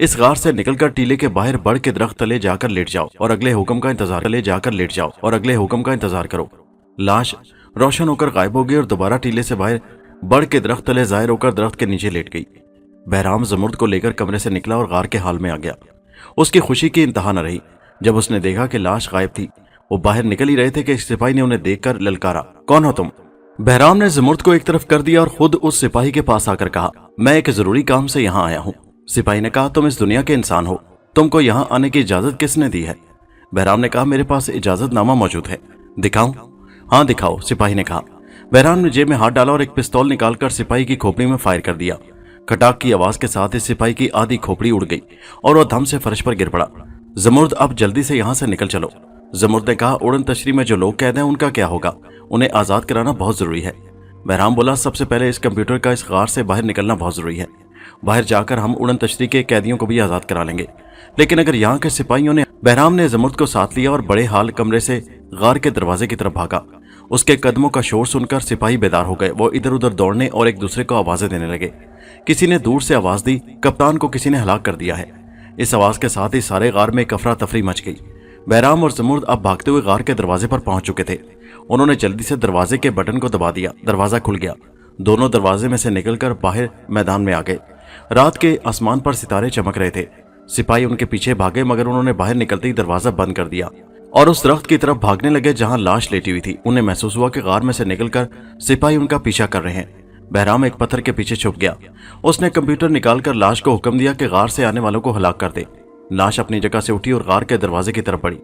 Speaker 1: इस गार से निकलकर टीले के बाहर बड़ के दरख्त तले जाकर लेट जाओ और अगले हुक्म का इंतजार करो। लाश रोशन होकर गायब हो गई और दोबारा टीले से बाहर बड़ के दरख्त तले जाहिर होकर दरख्त के नीचे लेट गई। बहराम जमुर्द को लेकर कमरे से निकला और गार के हाल में आ गया। उसकी खुशी की इंतहा न रही जब उसने देखा कि लाश गायब थी। वो बाहर निकल ही रहे थे कि एक सिपाही ने उन्हें देखकर ललकारा, कौन हो तुम? बहराम ने जमुर्द को एक तरफ कर दिया और खुद उस सिपाही के पास आकर कहा, मैं एक जरूरी काम से यहाँ आया हूँ। सिपाही ने कहा, तुम इस दुनिया के इंसान हो, तुमको यहाँ आने की इजाजत किसने दी है? बहराम ने कहा, मेरे पास इजाजतनामा मौजूद है, दिखाऊं? हाँ दिखाओ, सिपाही ने कहा। बहराम ने जेब में हाथ डाला और एक पिस्तौल निकालकर सिपाही की खोपड़ी में फायर कर दिया। खटाक की आवाज के साथ ही सिपाही की आधी खोपड़ी उड़ गई और वह धम से फर्श पर गिर पड़ा। जमुर्द, अब जल्दी से यहाँ से निकल चलो। जमुर्द ने कहा, उड़न तशरी में जो लोग कैद हैं उनका क्या होगा? उन्हें आजाद कराना बहुत जरूरी है। बहराम बोला, सबसे पहले इस कंप्यूटर का इस गार से बाहर निकलना बहुत जरूरी है। बाहर जाकर हम उड़न तशरी के कैदियों को भी आजाद करा लेंगे। लेकिन अगर यहाँ के सिपाहियों ने बहराम ने जमुर्द को साथ लिया और बड़े हाल कमरे से गार के दरवाजे की तरफ भागा। उसके कदमों का शोर सुनकर सिपाही बेदार हो गए। वो इधर उधर दौड़ने और एक दूसरे को आवाजें देने लगे। किसी ने दूर से आवाज दी, कप्तान को किसी ने हलाक कर दिया है। इस आवाज के साथ ही सारे गार में एक अफरा तफरी मच गई। बहराम और जमुर्द अब भागते हुए गार के दरवाजे पर पहुंच चुके थे। उन्होंने जल्दी से दरवाजे के बटन को दबा दिया। दरवाजा खुल गया। दोनों दरवाजे में से निकलकर बाहर मैदान में आ गए। रात के आसमान पर सितारे चमक रहे थे। सिपाही उनके पीछे भागे मगर उन्होंने बाहर निकलते ही दरवाजा बंद कर दिया और उस दरख्त की तरफ भागने लगे जहां लाश लेटी हुई थी। उन्हें महसूस हुआ कि गार में से निकलकर सिपाही उनका पीछा कर रहे हैं। बहराम एक पत्थर के पीछे छुप गया। उसने कंप्यूटर निकालकर लाश को हुक्म दिया कि गार से आने वालों को हलाक कर दे। लाश अपनी जगह से उठी और गार के दरवाजे की तरफ बढ़ी।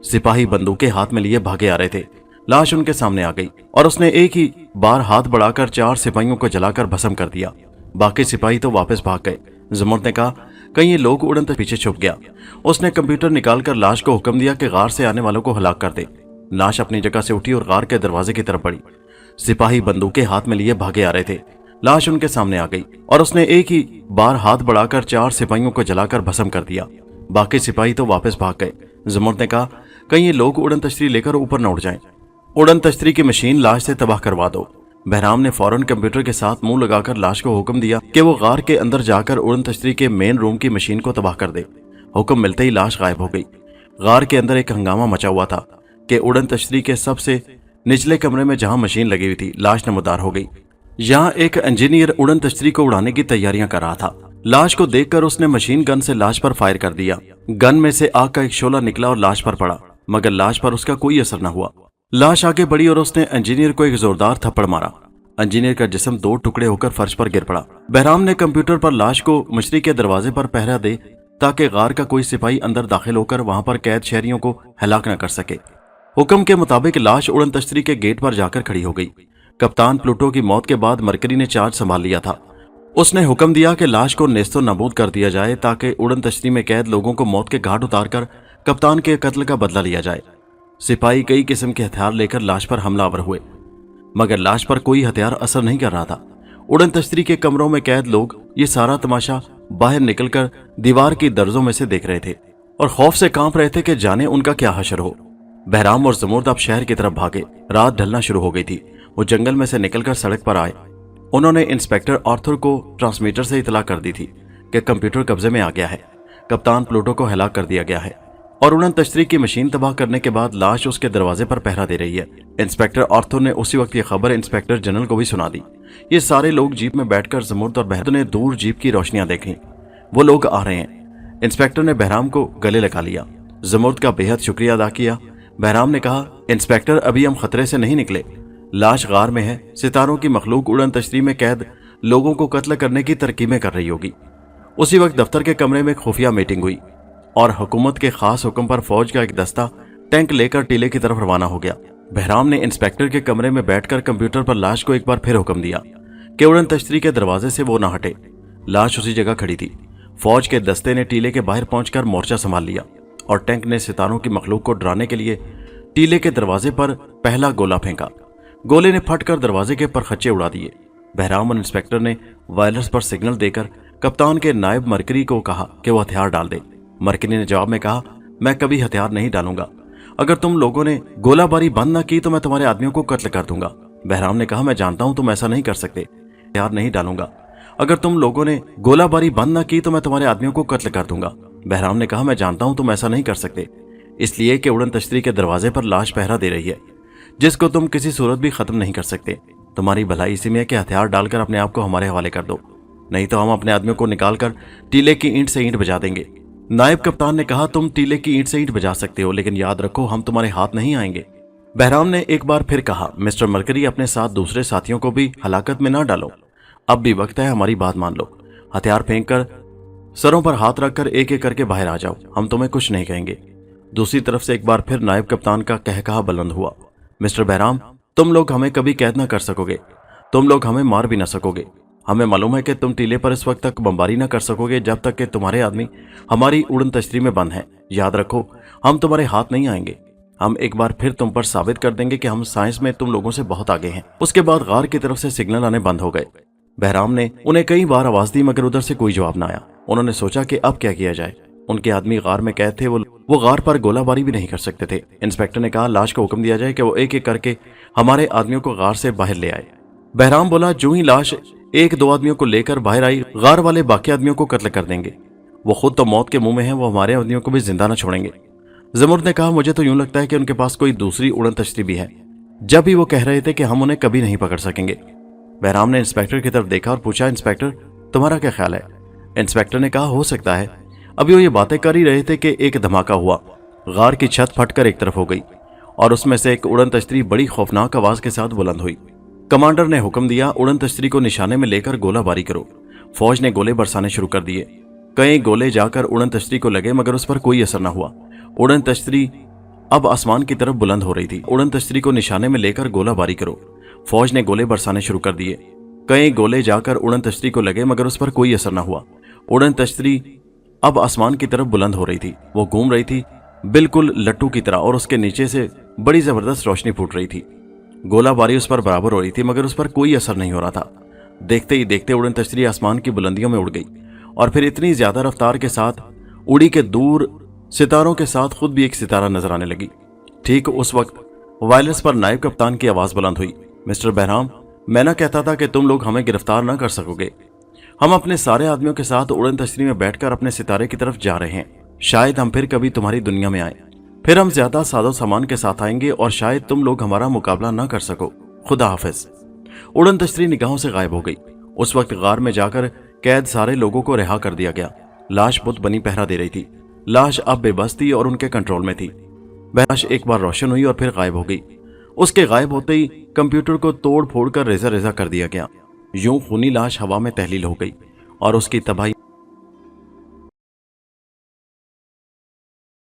Speaker 1: सिपाही बंदूकें हाथ में लिए भागे आ रहे थे। लाश उनके सामने आ गई और उसने एक ही बार हाथ बढ़ाकर 4 सिपाहियों को जलाकर भस्म कर दिया। बाकी सिपाही तो वापस भाग गए। जमुर्द ने कहा, कहीं ये लोग उड़न तक पीछे छुप गया। उसने कंप्यूटर निकालकर लाश को हुक्म दिया कि गार से आने वालों को हलाक कर दे। लाश अपनी जगह से उठी और गार के दरवाजे की तरफ बढ़ी। सिपाही बंदूकें हाथ में लिए भागे आ रहे थे। लाश उनके सामने आ गई और उसने एक ही बार हाथ बढ़ाकर 4 सिपाहियों को जलाकर भस्म कर दिया। बाकी सिपाही तो वापस भाग गए। ज़ुमर्द ने कहा, कहीं ये लोग उड़न तश्तरी लेकर ऊपर न उड़ जाएं। उड़न तश्तरी की मशीन लाश से तबाह करवा दो। बहराम ने फौरन कंप्यूटर के साथ मुंह लगाकर लाश को हुक्म दिया कि वो गार के अंदर जाकर उड़न तश्तरी के मेन रूम की मशीन को तबाह कर दे। हुक्म मिलते ही लाश गायब हो गई। गार के अंदर एक हंगामा मचा हुआ था कि उड़न तश्तरी के सबसे निचले कमरे में जहां मशीन लगी हुई थी, लाश नमदार हो गई। यहाँ एक इंजीनियर उड़न तश्तरी को उड़ाने की तैयारियां कर रहा था। लाश को देखकर उसने मशीन गन से लाश पर फायर कर दिया। गन में से आग का एक शोला निकला और लाश पर पड़ा, मगर लाश पर उसका कोई असर न हुआ। लाश आगे बढ़ी और उसने इंजीनियर को एक जोरदार थप्पड़ मारा। इंजीनियर का जिस्म 2 टुकड़े होकर फर्श पर गिर पड़ा। बहराम ने कंप्यूटर पर लाश को मशरी के दरवाजे पर पहरा दे ताकि गार का कोई सिपाही अंदर दाखिल होकर वहां पर कैद शहरियों को हलाक न कर सके। हुक्म के मुताबिक लाश उड़न तश्तरी के गेट पर जाकर खड़ी हो गई। कप्तान प्लूटो की मौत के बाद मरकरी ने चार्ज संभाल लिया था। उसने हुक्म दिया कि लाश को नेस्तो नाबूद कर दिया जाए ताकि उड़न तश्तरी में कैद लोगों को मौत के घाट उतारकर कप्तान के कत्ल का बदला लिया जाए। सिपाही कई किस्म के हथियार लेकर लाश पर हमलावर हुए, मगर लाश पर कोई हथियार असर नहीं कर रहा था। उड़न तश्तरी के कमरों में कैद लोग ये सारा तमाशा बाहर निकलकर दीवार की दर्जों में से देख रहे थे और खौफ से कांप रहे थे कि जाने उनका क्या हशर हो। बहराम और ज़ुमर्द अब शहर की तरफ भागे। रात ढलना शुरू हो गई थी। वो जंगल में से निकलकर सड़क पर आए। उन्होंने इंस्पेक्टर आर्थर को ट्रांसमीटर से इतला कर दी थी कि कंप्यूटर कब्जे में आ गया है, कप्तान प्लूटो को हलाक कर दिया गया है और उड़न तश्तरी की मशीन तबाह करने के बाद लाश उसके दरवाजे पर पहरा दे रही है। इंस्पेक्टर आर्थर ने उसी वक्त ये खबर इंस्पेक्टर जनरल को भी सुना दी। ये सारे लोग जीप में बैठकर ज़ुमर्द और बहराम ने दूर जीप की रोशनियां देखी। वो लोग आ रहे हैं। इंस्पेक्टर ने बहराम को गले लगा लिया। ज़ुमर्द का बेहद शुक्रिया अदा किया। बहराम ने कहा, इंस्पेक्टर अभी हम खतरे से नहीं निकले। लाश गार में है। सितारों की मखलूक उड़न तश्तरी में कैद लोगों को कत्ल करने की तरकीबें कर रही होगी। उसी वक्त दफ्तर के कमरे में खुफिया मीटिंग हुई और हुकूमत के खास हुक्म पर फौज का एक दस्ता टैंक लेकर टीले की तरफ रवाना हो गया। बहराम ने इंस्पेक्टर के कमरे में बैठकर कंप्यूटर पर लाश को एक बार फिर हुक्म दिया कि उड़न तश्तरी के दरवाजे से वो ना हटे। लाश उसी जगह खड़ी थी। फौज के दस्ते ने टीले के बाहर पहुंचकर मोर्चा संभाल लिया और टैंक ने सितारों की मखलूक को डराने के लिए टीले के दरवाजे पर पहला गोला फेंका। गोले ने फटकर दरवाजे के परखच्चे उड़ा दिए। बहराम और इंस्पेक्टर ने वायरलेस पर सिग्नल देकर कप्तान के नायब मरकरी को कहा कि वो हथियार डाल दे। मरकरी ने जवाब में कहा, मैं कभी हथियार नहीं डालूंगा। अगर तुम लोगों ने गोलाबारी बंद न की तो मैं तुम्हारे आदमियों को कत्ल कर दूंगा। बहराम ने कहा, मैं जानता हूं तुम ऐसा नहीं कर सकते। हथियार नहीं डालूंगा। अगर तुम लोगों ने गोलाबारी बंद न की तो मैं तुम्हारे आदमियों को कत्ल कर दूंगा। बहराम ने कहा, मैं जानता हूं तुम ऐसा नहीं कर सकते, इसलिए कि उड़न तश्तरी के दरवाजे पर लाश पहरा दे रही है जिसको तुम किसी सूरत भी खत्म नहीं कर सकते। तुम्हारी भलाई इसी में है कि हथियार डालकर अपने आप को हमारे हवाले कर दो, नहीं तो हम अपने आदमियों को निकालकर टीले की ईंट से ईंट बजा देंगे। नायब कप्तान ने कहा, तुम टीले की ईंट से ईंट बजा सकते हो, लेकिन याद रखो हम तुम्हारे हाथ नहीं आएंगे। बहराम ने एक बार फिर कहा, मिस्टर मरकरी, अपने साथ दूसरे साथियों को भी हलाकत में ना डालो। अब भी वक्त है, हमारी बात मान लो। हथियार फेंक कर सरों पर हाथ रखकर एक एक करके बाहर आ जाओ, हम तुम्हें कुछ नहीं कहेंगे। दूसरी तरफ से एक बार फिर नायब कप्तान का कहकहा बुलंद हुआ, मिस्टर बहराम, तुम लोग हमें कभी कैद ना कर सकोगे, तुम लोग हमें मार भी ना सकोगे। हमें मालूम है कि तुम टीले पर इस वक्त तक बमबारी ना कर सकोगे जब तक कि तुम्हारे आदमी हमारी उड़न तश्तरी में बंद हैं। याद रखो, हम तुम्हारे हाथ नहीं आएंगे। हम एक बार फिर तुम पर साबित कर देंगे कि हम साइंस में तुम लोगों से बहुत आगे हैं। उसके बाद गार की तरफ से सिग्नल आने बंद हो गए। बहराम ने उन्हें कई बार आवाज दी, मगर उधर से कोई जवाब न आया। उन्होंने सोचा कि अब क्या किया जाए। उनके आदमी गार में कैद थे, वो गार पर गोलाबारी भी नहीं कर सकते थे। इंस्पेक्टर ने कहा, लाश को हुक्म दिया जाए कि वो एक एक करके हमारे आदमियों को गार से बाहर ले आए। बहराम बोला, जो ही लाश एक दो आदमियों को लेकर बाहर आई, गार वाले बाकी आदमियों को कत्ल कर देंगे। वो खुद तो मौत के मुंह में है, वो हमारे आदमियों को भी जिंदा न छोड़ेंगे। ज़ुमर्द ने कहा, मुझे तो यूं लगता है कि उनके पास कोई दूसरी उड़न तश्तरी भी है। जब भी वो कह रहे थे कि हम उन्हें कभी नहीं पकड़ सकेंगे। बहराम ने इंस्पेक्टर की तरफ देखा और पूछा, इंस्पेक्टर, तुम्हारा क्या ख्याल है? इंस्पेक्टर ने कहा, हो सकता है। अभी वो ये बातें कर ही रहे थे कि एक धमाका हुआ। गार की छत फटकर एक तरफ हो गई और उसमें से एक उड़न तश्तरी बड़ी खौफनाक आवाज के साथ बुलंद हुई। कमांडर ने हुक्म दिया, उड़न तश्तरी को निशाने में लेकर गोलाबारी करो। फौज ने गोले बरसाने शुरू कर दिए। कई गोले जाकर उड़न तश्तरी को लगे, मगर उस पर कोई असर न हुआ। उड़न तश्तरी अब आसमान की तरफ बुलंद हो रही थी। उड़न तश्तरी को निशाने में लेकर गोलाबारी करो। फौज ने गोले बरसाने शुरू कर दिए। कई गोले जाकर उड़न तश्तरी को लगे, मगर उस पर कोई असर न हुआ। उड़न तश्तरी अब आसमान की तरफ बुलंद हो रही थी। वो घूम रही थी बिल्कुल लट्टू की तरह और उसके नीचे से बड़ी जबरदस्त रोशनी फूट रही थी। गोला बारी उस पर बराबर हो रही थी, मगर उस पर कोई असर नहीं हो रहा था। देखते ही देखते उड़न तश्तरी आसमान की बुलंदियों में उड़ गई और फिर इतनी ज्यादा रफ्तार के साथ उड़ी के दूर सितारों के साथ खुद भी एक सितारा नजर आने लगी। ठीक उस वक्त वायरलेस पर नायब कप्तान की आवाज बुलंद हुई, मिस्टर बहराम, मैं ना कहता था कि तुम लोग हमें गिरफ्तार ना कर सकोगे। हम अपने सारे आदमियों के साथ उड़न तश्तरी में बैठकर अपने सितारे की तरफ जा रहे हैं। शायद हम फिर कभी तुम्हारी दुनिया में आए, फिर हम ज्यादा सादो सामान के साथ आएंगे और शायद तुम लोग हमारा मुकाबला ना कर सको। खुदा हाफिज। उड़न तश्तरी निगाहों से गायब हो गई। उस वक्त गार में जाकर कैद सारे लोगों को रिहा कर दिया गया। लाश बुत बनी पहरा दे रही थी। लाश अब बेबस थी और उनके कंट्रोल में थी। वह लाश एक बार रोशन हुई और फिर गायब हो गई। उसके गायब होते ही कंप्यूटर को तोड़ फोड़ कर रेजा रेजा कर दिया गया। यूं खूनी लाश हवा में तहलील हो गई और उसकी तबाही